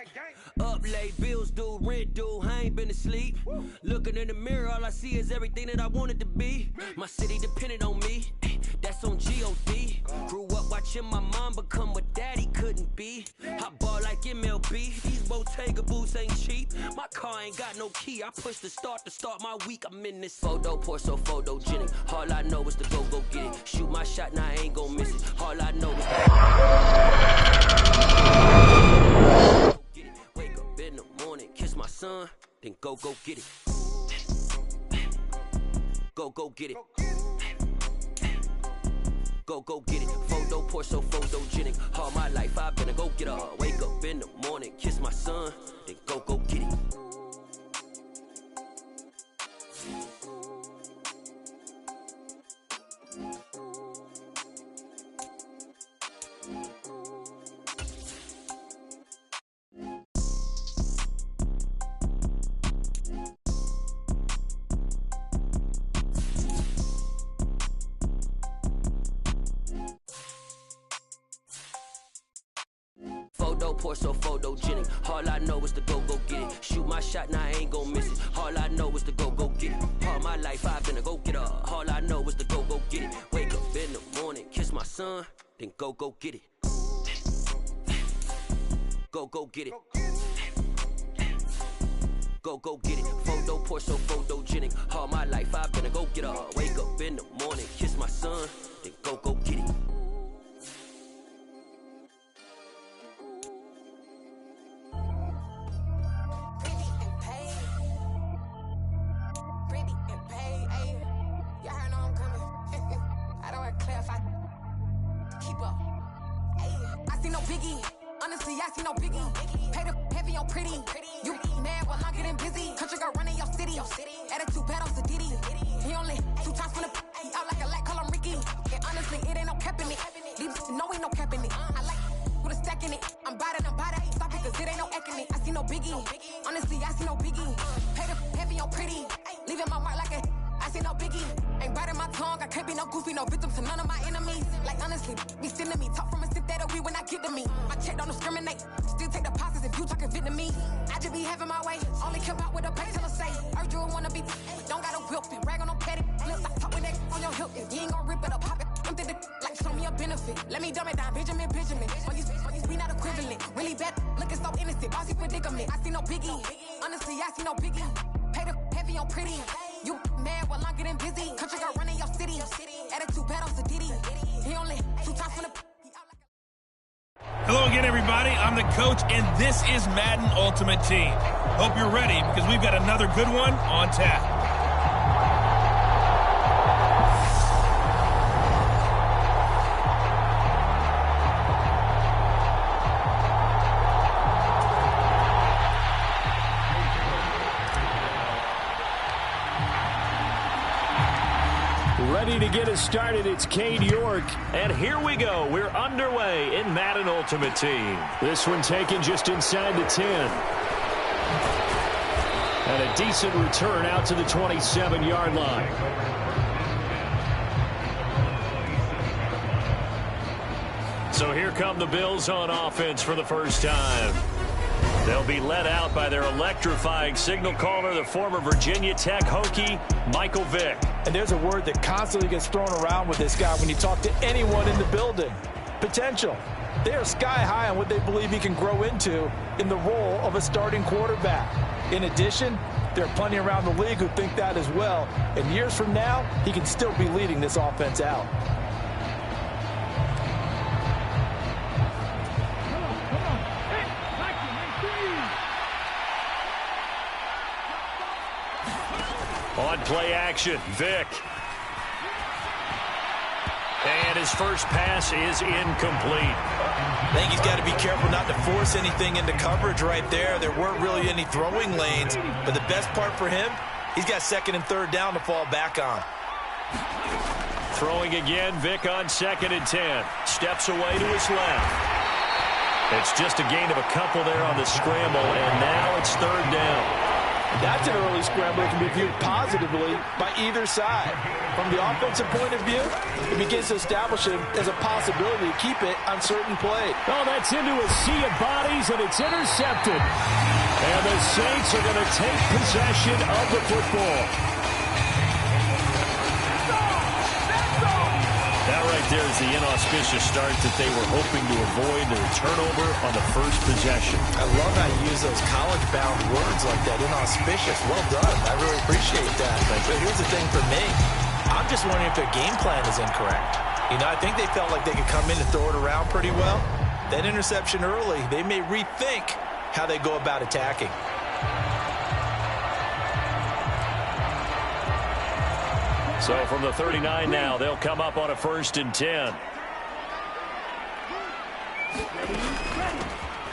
Up late, bills due, rent due, I ain't been asleep. Looking in the mirror, all I see is everything that I wanted to be. My city depended on me, that's on G.O.D. Grew up watching my mom become what daddy couldn't be. I ball like MLB, these Bottega boots ain't cheap. My car ain't got no key, I push the start to start my week. I'm in this photo poor, so photogenic. All I know is to go get it. Shoot my shot, now I ain't gon' miss it. All I know is to get it. Wake up in the morning, kiss my son, then go get it. Go get it. Go get it. Photo poor, so photogenic. All my life I've been a go-getter. Wake up in the morning, kiss my son, then go get it. Photo poor, so photogenic. All I know is to go get it. Shoot my shot, now I ain't gon' miss it. All I know is to go get it. All my life I've been a go-getter. All I know is to go get it. Wake up in the morning, kiss my son, then go get it. Go get it. Go get it. Photo poor, so photogenic. All my life I've been a go-getter. Wake up in the morning, kiss my son, then go get it. Honestly, I see no biggie. Pay the heavy on pretty. You mad while I'm getting busy. Country girl running your city. Attitude bad on Sadiddy. He only 2 times from the he out like a light, call him Ricky. And honestly, it ain't no cap in it. These know ain't no cap in it. I like with a stack in it. I'm bad. Stop it, cause it ain't no eck in it. I see no biggie. Honestly, I see no biggie. Pay the heavy on pretty. Leaving my mark like a I see no biggie. Ain't biting my tongue. I can't be no goofy, no victim to none of my enemies. Like honestly, be sending me talk from a sit that we when I get to me. My check don't discriminate. Still take deposits if you talking Vietnamese. I just be having my way. Only come out with a pay till I say. RwR wanna be don't got no whip and rag on no petty. Lips like talk with that on your hip. If you ain't gon' rip it up, pop it. I'm the like show me a benefit. Let me dumb it down, Benjamin. For you we not equivalent. Really bad, looking so innocent. Bossy predicament. I see no biggie. Honestly, I see no biggie. Pay the heavy on pretty. You mad while I'm getting busy. Country girl running your city. Attitude bad on Sadiddy. He only 2 times from the Hello again, everybody. I'm the coach, and this is Madden Ultimate Team. Hope you're ready, because we've got another good one on tap. Ready to get us started, it's Cade York. And here we go. We're underway in Madden Ultimate Team. This one taken just inside the 10. And a decent return out to the 27-yard line. So here come the Bills on offense for the first time. They'll be led out by their electrifying signal caller, the former Virginia Tech Hokie, Michael Vick. And there's a word that constantly gets thrown around with this guy when you talk to anyone in the building. Potential. They are sky high on what they believe he can grow into in the role of a starting quarterback. In addition, there are plenty around the league who think that as well. And years from now, he can still be leading this offense out. On play action, Vick. And his first pass is incomplete. I think he's got to be careful not to force anything into coverage right there. There weren't really any throwing lanes, but the best part for him, he's got 2nd and 3rd down to fall back on. Throwing again, Vick on 2nd and 10. Steps away to his left. It's just a gain of a couple there on the scramble, and now it's third down. That's an early scramble that can be viewed positively by either side. From the offensive point of view, it begins to establish it as a possibility to keep it on certain plays. Oh, that's into a sea of bodies, and it's intercepted. And the Saints are going to take possession of the football. That right there is the inauspicious start that they were hoping to avoid, the turnover on the first possession. I love how you use those college-bound words like that, inauspicious. Well done. I really appreciate that. But here's the thing for me. I'm just wondering if their game plan is incorrect. You know, I think they felt like they could come in and throw it around pretty well. That interception early, they may rethink how they go about attacking. So from the 39 now, they'll come up on a 1st and 10.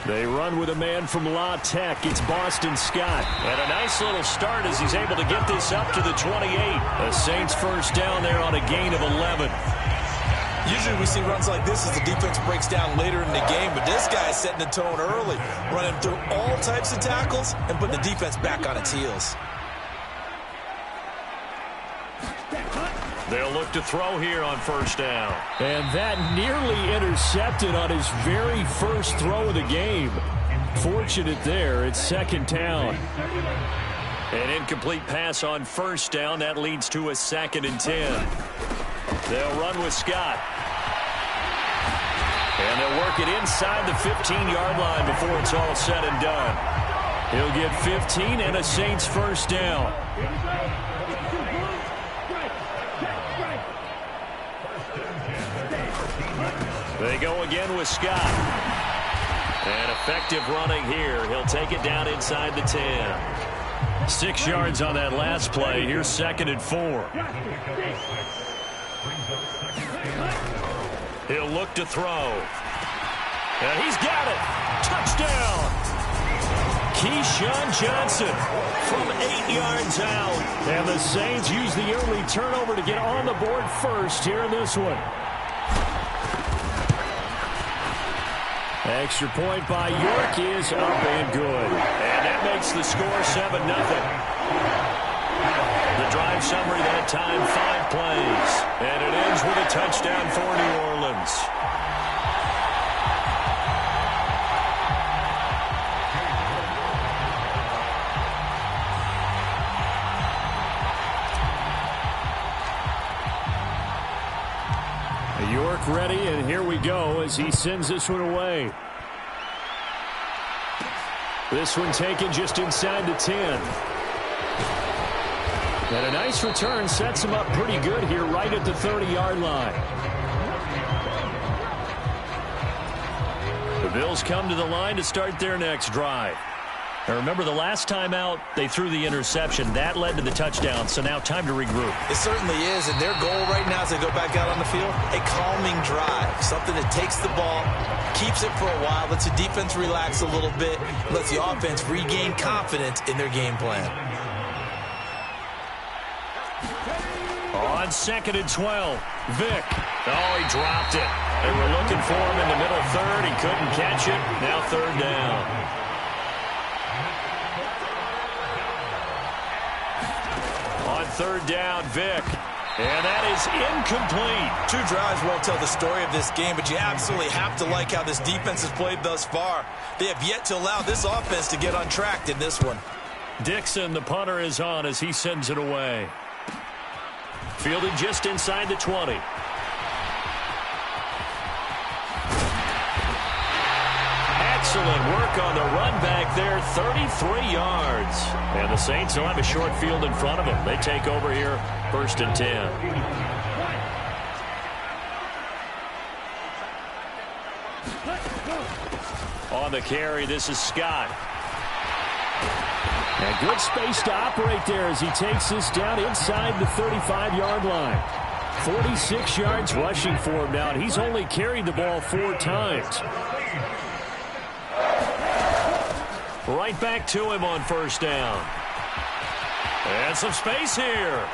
They run with a man from La Tech. It's Boston Scott. And a nice little start as he's able to get this up to the 28. The Saints first down there on a gain of 11. Usually we see runs like this as the defense breaks down later in the game, but this guy is setting the tone early, running through all types of tackles and putting the defense back on its heels. They'll look to throw here on first down. And that nearly intercepted on his very first throw of the game. Fortunate there. It's second down. An incomplete pass on first down. That leads to a 2nd and 10. They'll run with Scott. And they'll work it inside the 15-yard line before it's all said and done. He'll get 15 and a Saints first down. They go again with Scott. And effective running here. He'll take it down inside the 10. 6 yards on that last play. Here's 2nd and 4. He'll look to throw. And he's got it. Touchdown. Keyshawn Johnson from 8 yards out. And the Saints use the early turnover to get on the board first here in this one. Extra point by York is up and good. And that makes the score 7-0. The drive summary that time, 5 plays. And it ends with a touchdown for New Orleans. York ready, and here we go as he sends this one away. This one taken just inside the 10. And a nice return sets him up pretty good here right at the 30-yard line. The Bills come to the line to start their next drive. Now remember, the last time out, they threw the interception. That led to the touchdown, so now time to regroup. It certainly is, and their goal right now as they go back out on the field, a calming drive, something that takes the ball, keeps it for a while, lets the defense relax a little bit, lets the offense regain confidence in their game plan. On 2nd and 12, Vick. Oh, he dropped it. They were looking for him in the middle third. He couldn't catch it. Now 3rd down. On 3rd down, Vick. And that is incomplete. 2 drives won't tell the story of this game, but you absolutely have to like how this defense has played thus far. They have yet to allow this offense to get untracked in this one. Dixon, the punter, is on as he sends it away. Fielded just inside the 20. Excellent work on the run back there, 33 yards. And the Saints will have a short field in front of them. They take over here, 1st and 10. On the carry, this is Scott. And good space to operate there as he takes this down inside the 35-yard line. 46 yards rushing for him now, and he's only carried the ball 4 times. Right back to him on 1st down. And some space here.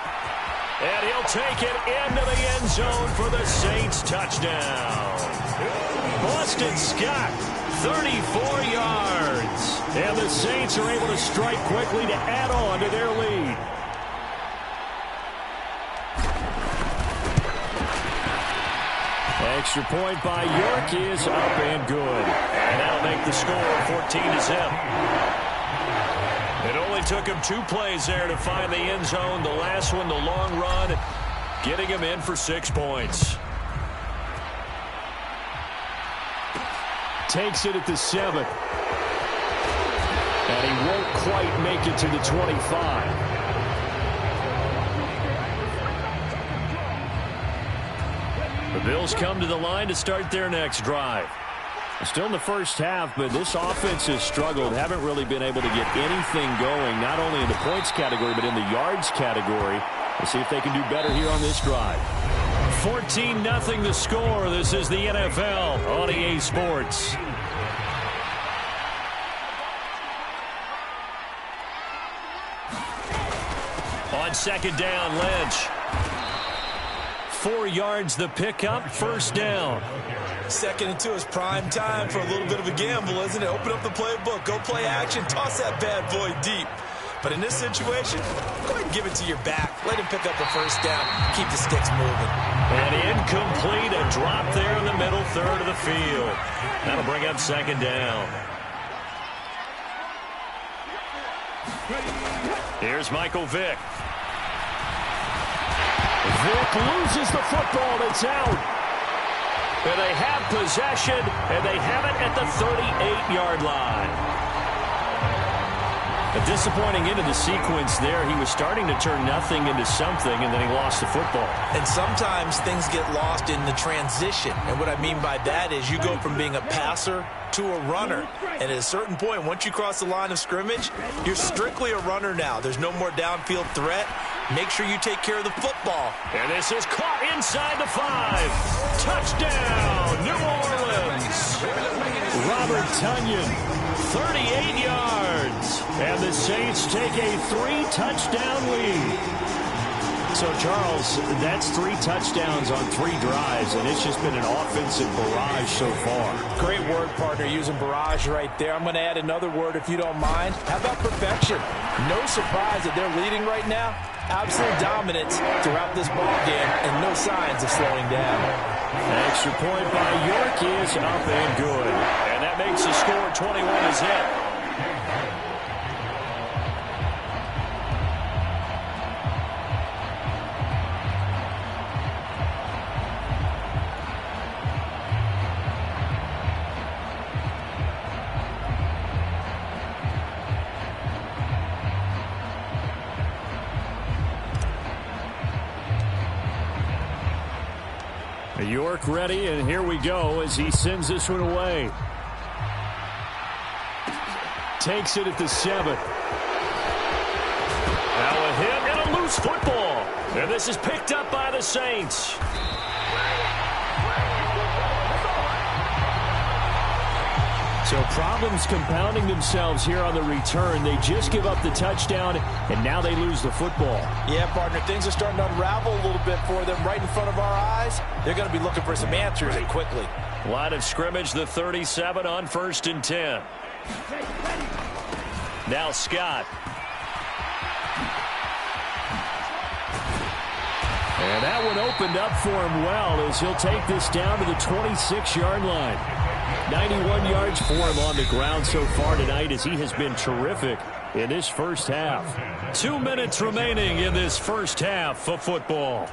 And he'll take it into the end zone for the Saints touchdown. Boston Scott 34 yards. And the Saints are able to strike quickly to add on to their lead. Extra point by York is up and good. And that'll make the score 14-0. It only took him 2 plays there to find the end zone. The last one, the long run, getting him in for 6 points. Takes it at the 7. And he won't quite make it to the 25. The Bills come to the line to start their next drive. Still in the first half, but this offense has struggled. Haven't really been able to get anything going, not only in the points category, but in the yards category. We'll see if they can do better here on this drive. 14-0 the score. This is the NFL on EA Sports. On second down, Lynch. 4 yards the pickup, first down. 2nd and 2 is prime time for a little bit of a gamble, isn't it? Open up the playbook, go play action, toss that bad boy deep. But in this situation, go ahead and give it to your back. Let him pick up the first down. Keep the sticks moving. And incomplete, a drop there in the middle third of the field. That'll bring up second down. Here's Michael Vick. Vick loses the football. It's out. And they have possession, and they have it at the 38-yard line. A disappointing end of the sequence there. He was starting to turn nothing into something, and then he lost the football. And sometimes things get lost in the transition. And what I mean by that is you go from being a passer to a runner. And at a certain point, once you cross the line of scrimmage, you're strictly a runner now. There's no more downfield threat. Make sure you take care of the football. And this is caught inside the 5. Touchdown, New Orleans. Robert Tonyan, 38 yards. And the Saints take a 3-touchdown lead. So, Charles, that's 3 touchdowns on 3 drives, and it's just been an offensive barrage so far. Great word, partner, using barrage right there. I'm going to add another word if you don't mind. How about perfection? No surprise that they're leading right now. Absolute dominance throughout this ball game, and no signs of slowing down. Extra point by York is up and good. And that makes the score 21-0. York ready, and here we go as he sends this one away. Takes it at the 7. Now a hit and a loose football. And this is picked up by the Saints. So problems compounding themselves here on the return. They just give up the touchdown, and now they lose the football. Yeah, partner, things are starting to unravel a little bit for them right in front of our eyes. They're going to be looking for some answers, and quickly. Line of scrimmage, the 37 on 1st and 10. Now Scott. And that one opened up for him well as he'll take this down to the 26-yard line. 91 yards for him on the ground so far tonight as he has been terrific in this first half. 2 minutes remaining in this first half of football.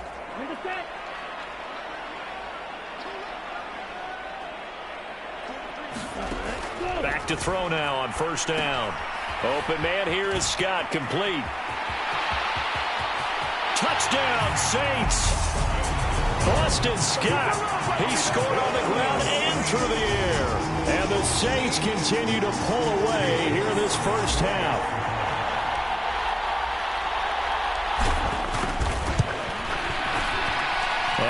Back to throw now on 1st down. Open man here is Scott, complete. Touchdown, Saints. Boston Scott. He scored on the ground and through the air. And the Saints continue to pull away here in this first half.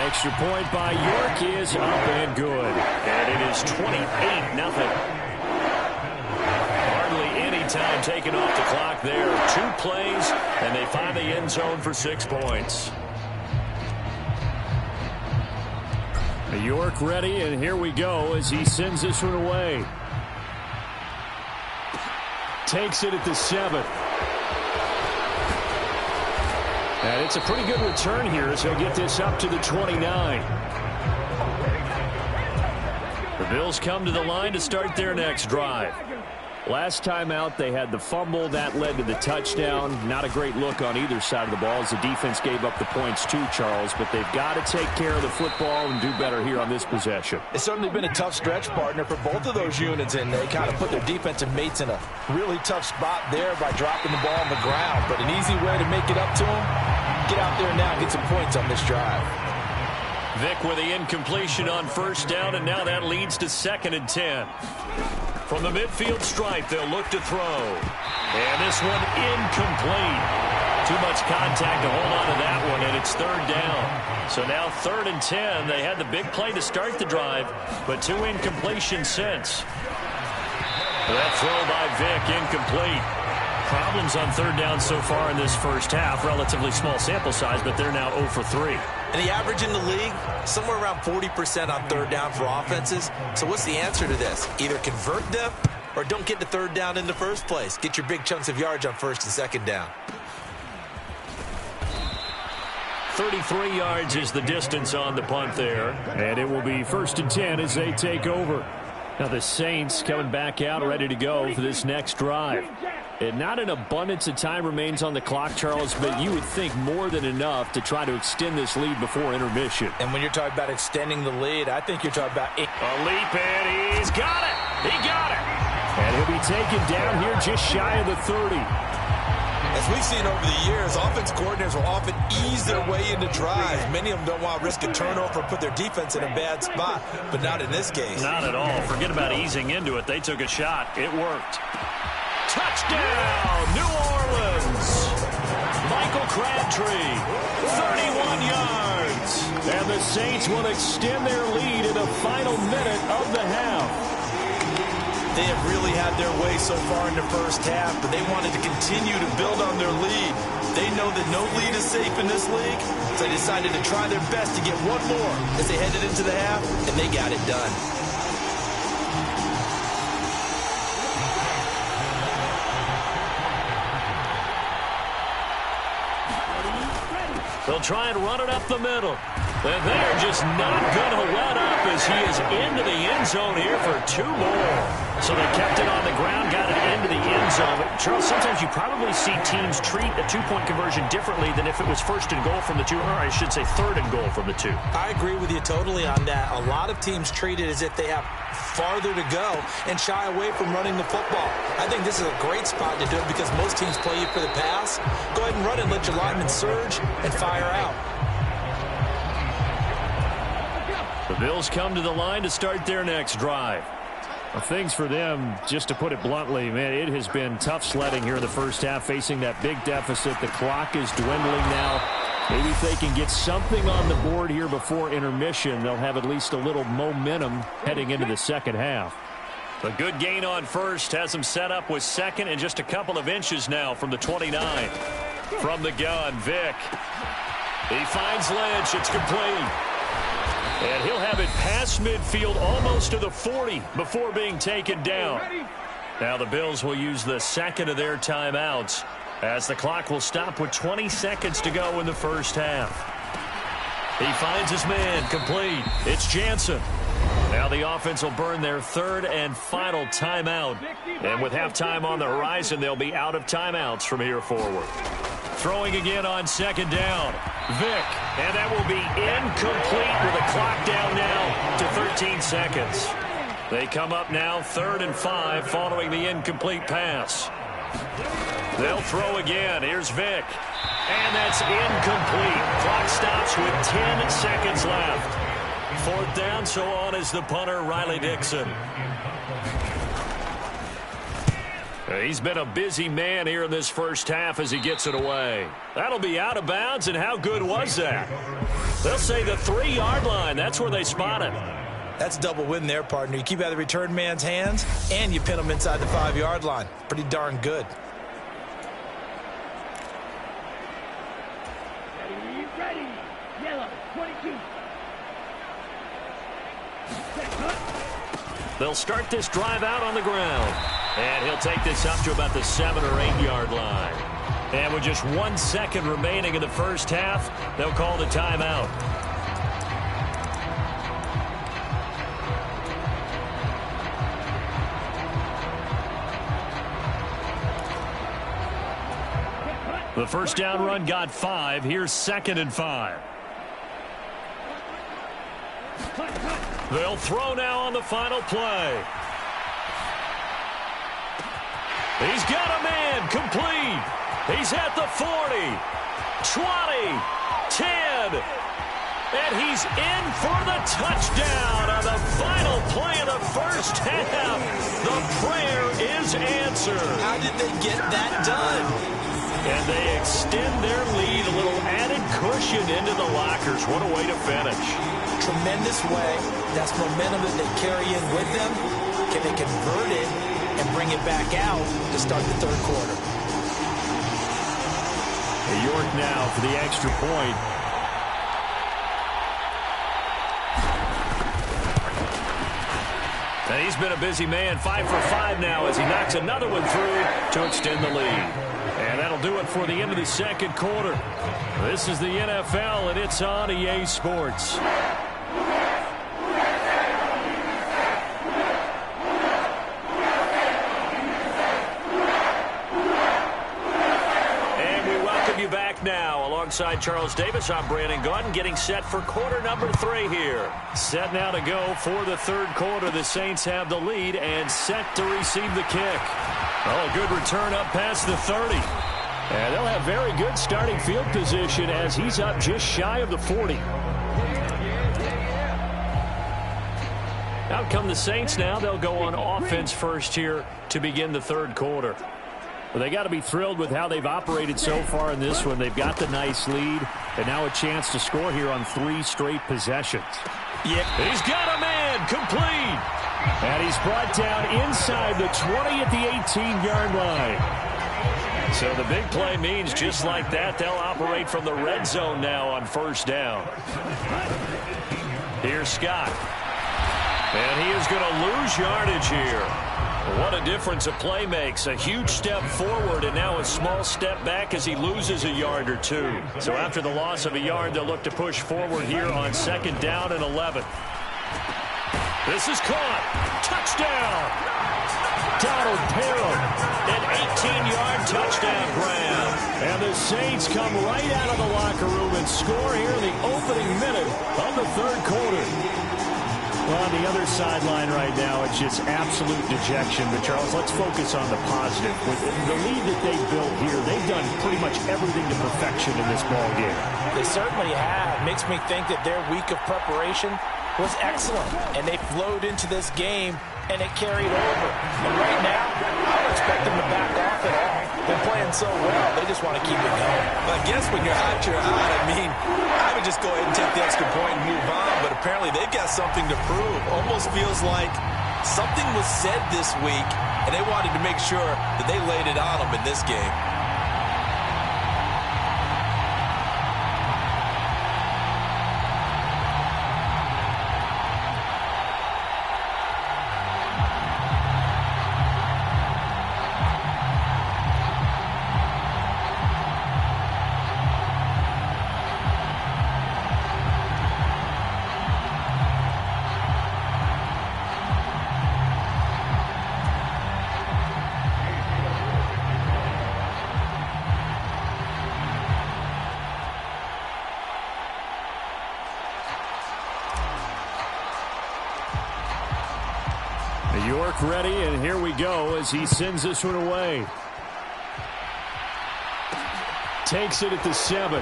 Extra point by York is up and good. And it is 28-0. Hardly any time taken off the clock there. 2 plays, and they find the end zone for 6 points. York ready, and here we go as he sends this one away. takes it at the 7. And it's a pretty good return here as he'll get this up to the 29. The Bills come to the line to start their next drive. Last time out, they had the fumble. That led to the touchdown. Not a great look on either side of the ball as the defense gave up the points too, Charles. But they've got to take care of the football and do better here on this possession. It's certainly been a tough stretch, partner, for both of those units, and they kind of put their defensive mates in a really tough spot there by dropping the ball on the ground. But an easy way to make it up to them, get out there now and get some points on this drive. Vick with the incompletion on first down, and now that leads to 2nd and 10. From the midfield stripe, they'll look to throw. And this one incomplete. Too much contact to hold on to that one, and it's 3rd down. So now 3rd and 10. They had the big play to start the drive, but 2 incompletions since. That throw by Vick, incomplete. Problems on 3rd down so far in this first half. Relatively small sample size, but they're now 0 for 3. And the average in the league, somewhere around 40% on 3rd down for offenses. So what's the answer to this? Either convert them or don't get to 3rd down in the first place. Get your big chunks of yards on 1st and 2nd down. 33 yards is the distance on the punt there. And it will be 1st and 10 as they take over. Now the Saints coming back out ready to go for this next drive. And not an abundance of time remains on the clock, Charles, but you would think more than enough to try to extend this lead before intermission. And when you're talking about extending the lead, I think you're talking about a leap, and he's got it. He got it. And he'll be taken down here just shy of the 30. As we've seen over the years, offense coordinators will often ease their way into drives. Many of them don't want to risk a turnover or put their defense in a bad spot, but not in this case. Not at all. Forget about easing into it. They took a shot. It worked. Touchdown, New Orleans. Michael Crabtree, 31 yards. And the Saints will extend their lead in the final minute of the half. They have really had their way so far in the first half, but they wanted to continue to build on their lead. They know that no lead is safe in this league, so they decided to try their best to get one more as they headed into the half, and they got it done. They'll try and run it up the middle. And they're just not going to let up as he is into the end zone here for 2 more. So they kept it on the ground, got it into the end zone. Charles, sometimes you probably see teams treat a 2-point conversion differently than if it was 1st and goal from the 2, or I should say 3rd and goal from the 2. I agree with you totally on that. A lot of teams treat it as if they have farther to go and shy away from running the football. I think this is a great spot to do it because most teams play you for the pass. Go ahead and run it, let your linemen surge and fire out. The Bills come to the line to start their next drive. Well, things for them, just to put it bluntly, man, it has been tough sledding here in the first half, facing that big deficit. The clock is dwindling now. Maybe if they can get something on the board here before intermission, they'll have at least a little momentum heading into the second half. A good gain on first has them set up with 2nd and just a couple of inches now from the 29. From the gun, Vick. He finds Lynch. It's complete. And he'll have it past midfield almost to the 40 before being taken down. Now the Bills will use the 2nd of their timeouts as the clock will stop with 20 seconds to go in the first half. He finds his man, complete. It's Jansen. Now the offense will burn their 3rd and final timeout. And with halftime on the horizon, they'll be out of timeouts from here forward. Throwing again on 2nd down. Vick. And that will be incomplete with the clock down now to 13 seconds. They come up now 3rd and 5 following the incomplete pass. They'll throw again. Here's Vick. And that's incomplete. Clock stops with 10 seconds left. 4th down, so on is the punter, Riley Dixon. He's been a busy man here in this first half as he gets it away. That'll be out of bounds, and how good was that? They'll say the 3-yard line. That's where they spot it. That's a double win there, partner. You keep out of the return man's hands, and you pin him inside the 5-yard line. Pretty darn good. Ready. Yellow, 22. They'll start this drive out on the ground. And he'll take this up to about the 7 or 8 yard line. And with just 1 second remaining in the first half, they'll call the timeout. The first down run got 5. Here's 2nd and 5. They'll throw now on the final play. He's got a man complete. He's at the 40, 20, 10, and he's in for the touchdown on the final play of the first half. The prayer is answered. How did they get that done? And they extend their lead, a little added cushion into the lockers. What a way to finish. Tremendous way. That's momentum that they carry in with them. Can they convert it and bring it back out to start the third quarter? York now for the extra point. And he's been a busy man, 5 for 5 now as he knocks another one through to extend the lead. And that'll do it for the end of the second quarter. This is the NFL, and it's on EA Sports. Now, alongside Charles Davis, I'm Brandon Gaudin, getting set for quarter number 3 here. Set now to go for the third quarter. The Saints have the lead and set to receive the kick. Oh, a good return up past the 30. And they'll have very good starting field position as he's up just shy of the 40. Out come the Saints now. They'll go on offense first here to begin the third quarter. Well, they got to be thrilled with how they've operated so far in this one. They've got the nice lead, and now a chance to score here on 3 straight possessions. Yeah, he's got a man complete. And he's brought down inside the 20 at the 18-yard line. So the big play means just like that, they'll operate from the red zone now on first down. Here's Scott. And he is going to lose yardage here. What a difference a play makes. A huge step forward and now a small step back as he loses a yard or 2. So after the loss of a yard, they'll look to push forward here on 2nd down and 11. This is caught. Touchdown. Donald Parham. An 18-yard touchdown grab. And the Saints come right out of the locker room and score here in the opening minute of the third quarter. Well, on the other sideline right now, it's just absolute dejection. But, Charles, let's focus on the positive. With the lead that they built here, they've done pretty much everything to perfection in this ball game. They certainly have. Makes me think that their week of preparation was excellent. And they flowed into this game, and it carried over. And right now, I don't expect them to back off at all. They're playing so well, they just want to keep it going. But I guess when you're hot, you're hot. I mean, I would just go ahead and take the extra point and move on. But apparently they've got something to prove. Almost feels like something was said this week, and they wanted to make sure that they laid it on them in this game. York ready, and here we go as he sends this one away. Takes it at the 7.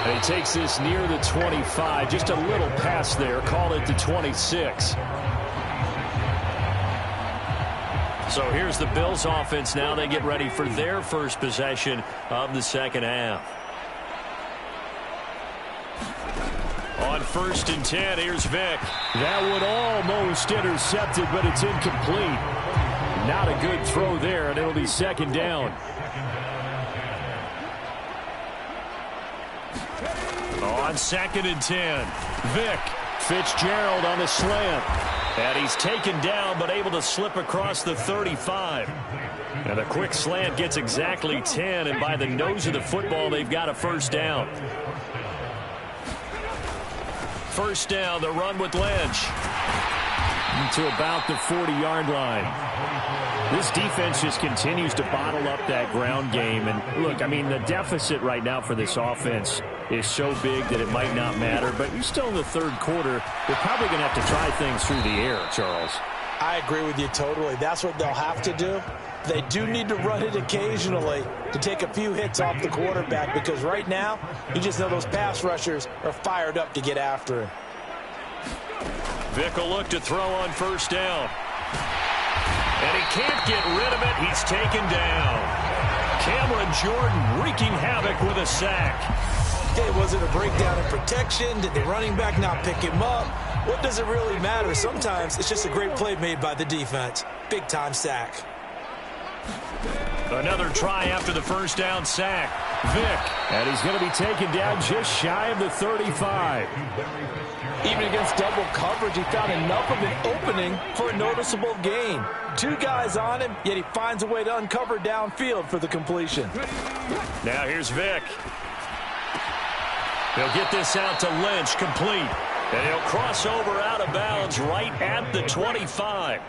And he takes this near the 25. Just a little pass there. Call it the 26. So here's the Bills offense now. They get ready for their first possession of the second half. On 1st and 10, here's Vick. That one almost intercepted, but it's incomplete. Not a good throw there, and it'll be 2nd down. On 2nd and 10, Vick. Fitzgerald on the slant. And he's taken down, but able to slip across the 35. And a quick slant gets exactly 10, and by the nose of the football, they've got a first down. First down, the run with Lynch to about the 40-yard line. This defense just continues to bottle up that ground game. And look, I mean, the deficit right now for this offense is so big that it might not matter. But you're still in the third quarter. They're probably going to have to try things through the air, Charles. I agree with you totally. That's what they'll have to do. They do need to run it occasionally to take a few hits off the quarterback, because right now, you just know those pass rushers are fired up to get after him. Vick will look to throw on first down. And he can't get rid of it. He's taken down. Cameron Jordan wreaking havoc with a sack. Okay, was it a breakdown in protection? Did the running back not pick him up? What does it really matter? Sometimes it's just a great play made by the defense. Big-time sack. Another try after the first down sack. Vick, and he's going to be taken down just shy of the 35. Even against double coverage, he found enough of an opening for a noticeable gain. Two guys on him, yet he finds a way to uncover downfield for the completion. Now here's Vick. He'll get this out to Lynch, complete. And he'll cross over out of bounds right at the 25.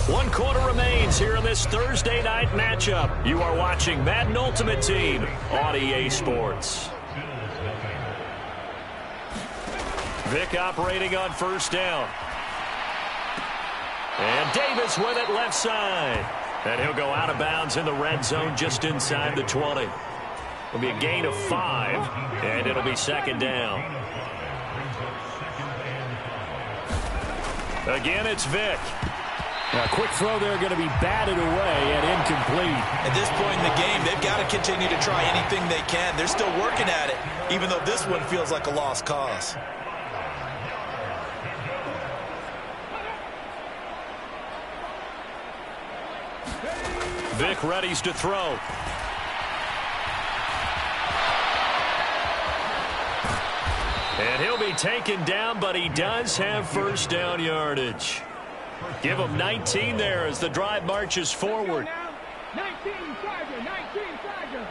1 quarter remains here in this Thursday night matchup. You are watching Madden Ultimate Team on EA Sports. Vic operating on first down. And Davis with it left side. And he'll go out of bounds in the red zone just inside the 20. It'll be a gain of 5, and it'll be second down. Again, it's Vic. A quick throw there going to be batted away and incomplete. At this point in the game, they've got to continue to try anything they can. They're still working at it, even though this one feels like a lost cause. Vic readies to throw. And he'll be taken down, but he does have first down yardage. Give him 19 there as the drive marches forward. 19 Tiger.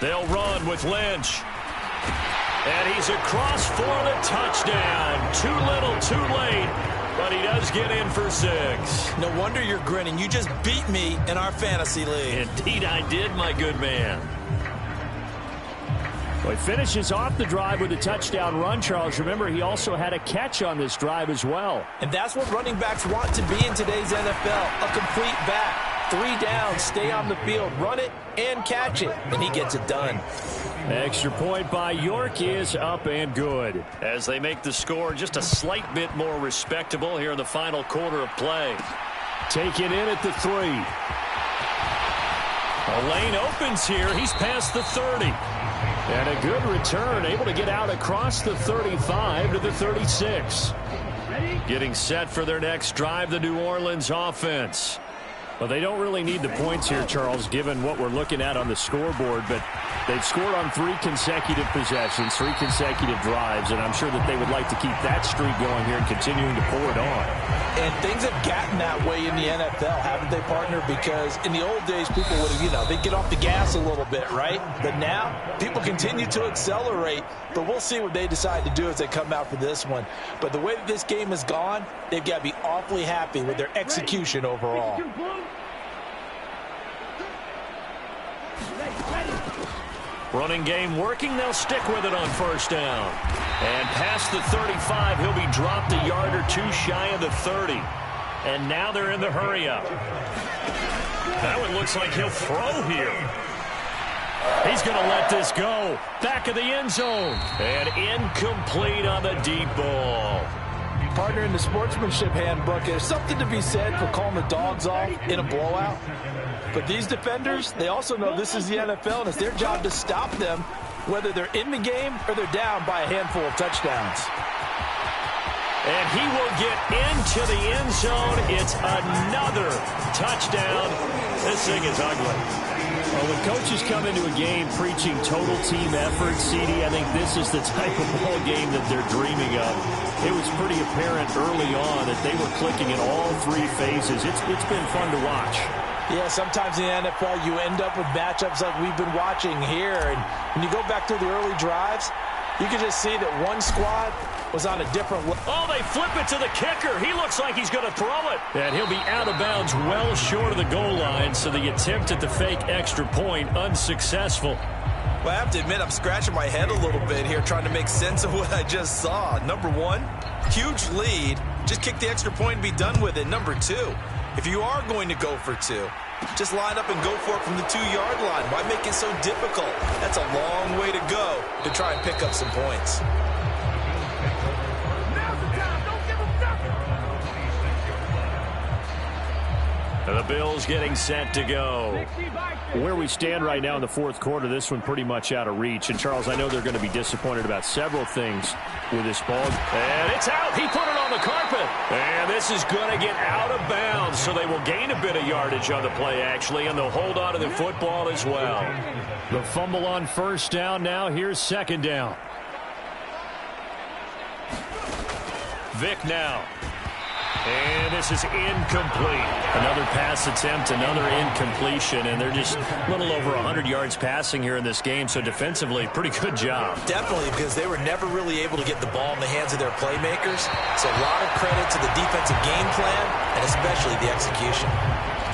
They'll run with Lynch. And he's across for the touchdown. Too little, too late. But he does get in for 6. No wonder you're grinning. You just beat me in our fantasy league. Indeed I did, my good man. Well, he finishes off the drive with a touchdown run, Charles. Remember, he also had a catch on this drive as well. And that's what running backs want to be in today's NFL. A complete back. 3 downs, stay on the field, run it, and catch it. And he gets it done. Extra point by York is up and good. As they make the score just a slight bit more respectable here in the final quarter of play. Taken in at the 3. A lane opens here. He's past the 30. And a good return, able to get out across the 35 to the 36. Getting set for their next drive, the New Orleans offense. Well, they don't really need the points here, Charles, given what we're looking at on the scoreboard, but they've scored on 3 consecutive possessions, 3 consecutive drives, and I'm sure that they would like to keep that streak going here and continuing to pull it on. And things have gotten that way in the NFL, haven't they, partner? Because in the old days, people would have, they'd get off the gas a little bit, right? But now, people continue to accelerate, but we'll see what they decide to do as they come out for this one. But the way that this game has gone, they've got to be awfully happy with their execution overall. Running game working. They'll stick with it on first down. And past the 35, he'll be dropped a yard or 2 shy of the 30. And now they're in the hurry up. That one looks like he'll throw here. He's going to let this go. Back of the end zone. And incomplete on the deep ball. Partner, in the sportsmanship handbook, there's something to be said for calling the dogs off in a blowout. But these defenders, they also know this is the NFL, and it's their job to stop them, whether they're in the game or they're down by a handful of touchdowns. And he will get into the end zone. It's another touchdown. This thing is ugly. Well, when coaches come into a game preaching total team effort, CD, I think this is the type of ball game that they're dreaming of. It was pretty apparent early on that they were clicking in all 3 phases. It's been fun to watch. Yeah, sometimes in the NFL you end up with matchups like we've been watching here. And when you go back to the early drives, you can just see that one squad was on a different level. Oh, they flip it to the kicker. He looks like he's going to throw it. And he'll be out of bounds well short of the goal line, so the attempt at the fake extra point unsuccessful. Well, I have to admit, I'm scratching my head a little bit here trying to make sense of what I just saw. Number 1, huge lead. Just kick the extra point and be done with it. Number 2, if you are going to go for 2, just line up and go for it from the 2-yard line. Why make it so difficult? That's a long way to go to try and pick up some points. And the Bills getting set to go. Where we stand right now in the 4th quarter, this one pretty much out of reach. And, Charles, I know they're going to be disappointed about several things with this ball. And it's out. He put it on the carpet. And this is going to get out of bounds, so they will gain a bit of yardage on the play, actually, and they'll hold on to the football as well. The fumble on first down now. Here's second down. Vic now. And this is incomplete. Another pass attempt, another incompletion, and they're just a little over 100 yards passing here in this game, so defensively, pretty good job. Definitely, because they were never really able to get the ball in the hands of their playmakers, so a lot of credit to the defensive game plan, and especially the execution.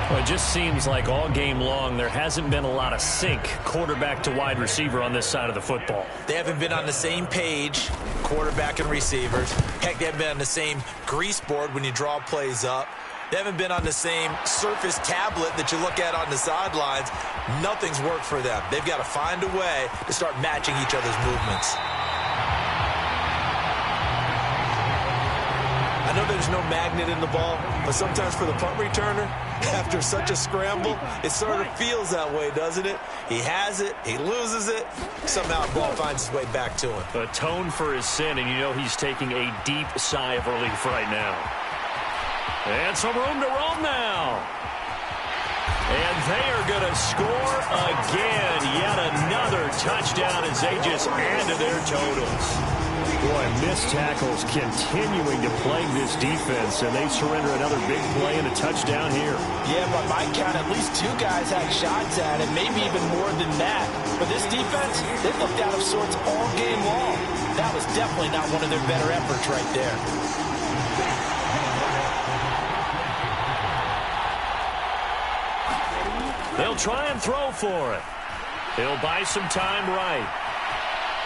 Well, it just seems like all game long there hasn't been a lot of sync quarterback to wide receiver on this side of the football. They haven't been on the same page, quarterback and receivers. Heck, they haven't been on the same grease board when you draw plays up. They haven't been on the same surface tablet that you look at on the sidelines. Nothing's worked for them. They've got to find a way to start matching each other's movements. I know there's no magnet in the ball, but sometimes for the punt returner, after such a scramble, it sort of feels that way, doesn't it? He has it, he loses it, somehow the ball finds its way back to him. Atone for his sin, and you know he's taking a deep sigh of relief right now. And some room to roam now. And they are going to score again. Yet another touchdown as they just add to their totals. Boy, missed tackles continuing to plague this defense, and they surrender another big play and a touchdown here. Yeah, by my count, at least two guys had shots at it, maybe even more than that. But this defense, they looked out of sorts all game long. That was definitely not one of their better efforts right there. They'll try and throw for it. He'll buy some time right.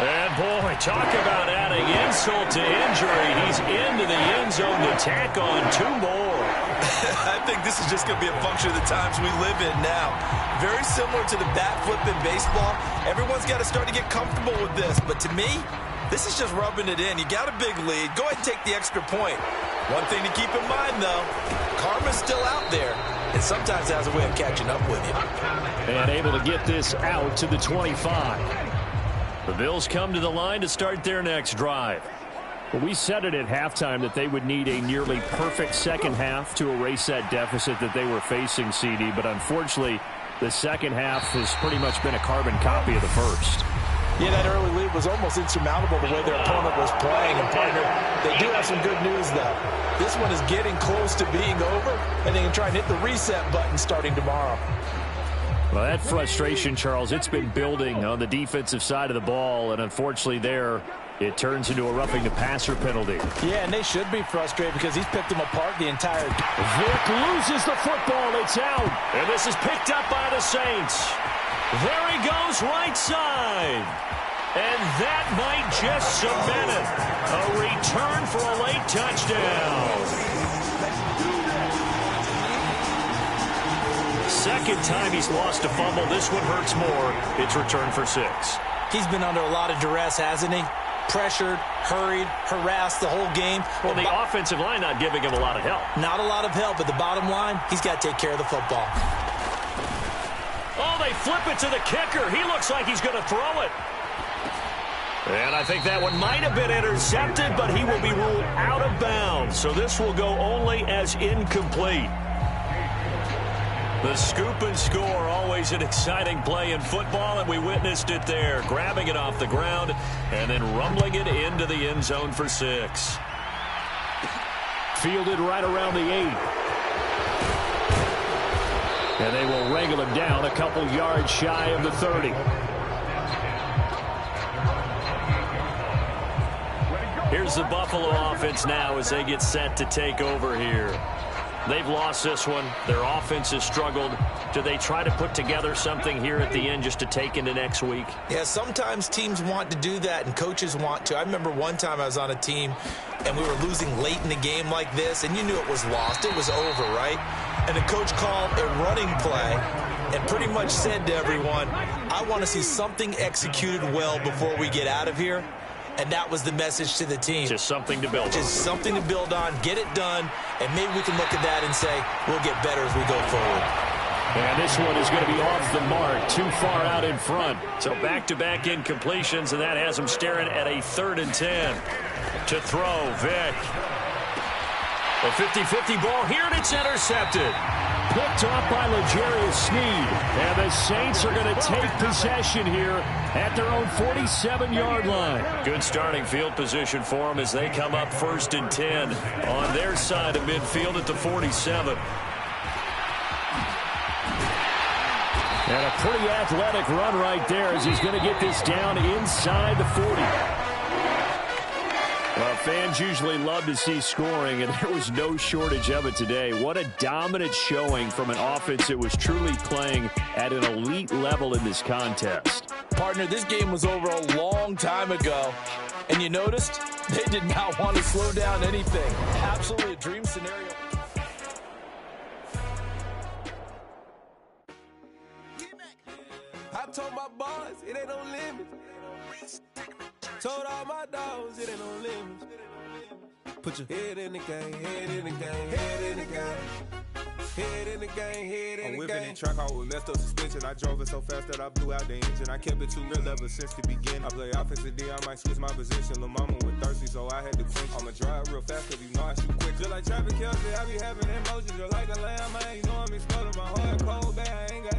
And, boy, talk about adding insult to injury. He's into the end zone to tack on two more. I think this is just going to be a function of the times we live in now. Very similar to the bat flip in baseball. Everyone's got to start to get comfortable with this. But to me, this is just rubbing it in. You got a big lead. Go ahead and take the extra point. One thing to keep in mind, though, karma's still out there. And sometimes has a way of catching up with you. And able to get this out to the 25. The Bills come to the line to start their next drive. Well, we said it at halftime that they would need a nearly perfect second half to erase that deficit that they were facing, CD. But unfortunately, the second half has pretty much been a carbon copy of the first. Yeah, that early lead was almost insurmountable the way their opponent was playing. And, partner, they do have some good news, though. This one is getting close to being over, and they can try and hit the reset button starting tomorrow. Well, that frustration, Charles, it's been building on the defensive side of the ball, and unfortunately there, it turns into a roughing the passer penalty. Yeah, and they should be frustrated because he's picked them apart the entire game. Vick loses the football. It's out. And this is picked up by the Saints. There he goes right side. And that might just cement it. A return for a late touchdown. Second time he's lost a fumble. This one hurts more. It's returned for 6. He's been under a lot of duress, hasn't he? Pressured, hurried, harassed the whole game. Well, the offensive line not giving him a lot of help. Not a lot of help, but the bottom line, he's got to take care of the football. Oh, they flip it to the kicker. He looks like he's going to throw it. And I think that one might have been intercepted, but he will be ruled out of bounds. So this will go only as incomplete. The scoop and score, always an exciting play in football, and we witnessed it there, grabbing it off the ground and then rumbling it into the end zone for 6. Fielded right around the 8. And they will wrangle him down a couple yards shy of the 30. Here's the Buffalo offense now as they get set to take over here. They've lost this one. Their offense has struggled. Do they try to put together something here at the end just to take into next week? Yeah, sometimes teams want to do that and coaches want to. I remember one time I was on a team and we were losing late in the game like this, and you knew it was lost. It was over, right? And the coach called a running play and pretty much said to everyone, I want to see something executed well before we get out of here. And that was the message to the team. Just something to build on. Just something to build on, get it done, and maybe we can look at that and say, we'll get better as we go forward. And this one is going to be off the mark, too far out in front. So back-to-back incompletions, and that has them staring at a 3rd and 10. To throw, Vick. A 50-50 ball here, and it's intercepted. Picked off by L'Jarius Sneed. And the Saints are going to take possession here at their own 47-yard line. Good starting field position for them as they come up 1st and 10 on their side of midfield at the 47. And a pretty athletic run right there as he's going to get this down inside the 40. Well, fans usually love to see scoring, and there was no shortage of it today. What a dominant showing from an offense that was truly playing at an elite level in this contest. Partner, this game was over a long time ago, and you noticed they did not want to slow down anything. Absolutely a dream scenario. I told my boys, it ain't no limits. Told all my dogs, it ain't no limits. Put your head in the game, head in the game, head in the game. Head in the game, head in the game. I'm whipping and track out with messed up suspension. I drove it so fast that I blew out the engine. I kept it too real ever since the beginning. I play offensive D, I might switch my position. Lil' mama was thirsty, so I had to quench. I'ma drive real fast, cause you know I shoot quick. Just like traffic Kelsey, I be having emotions. Just like a lamb, I ain't know I'm exploding. My heart cold, bad, I ain't got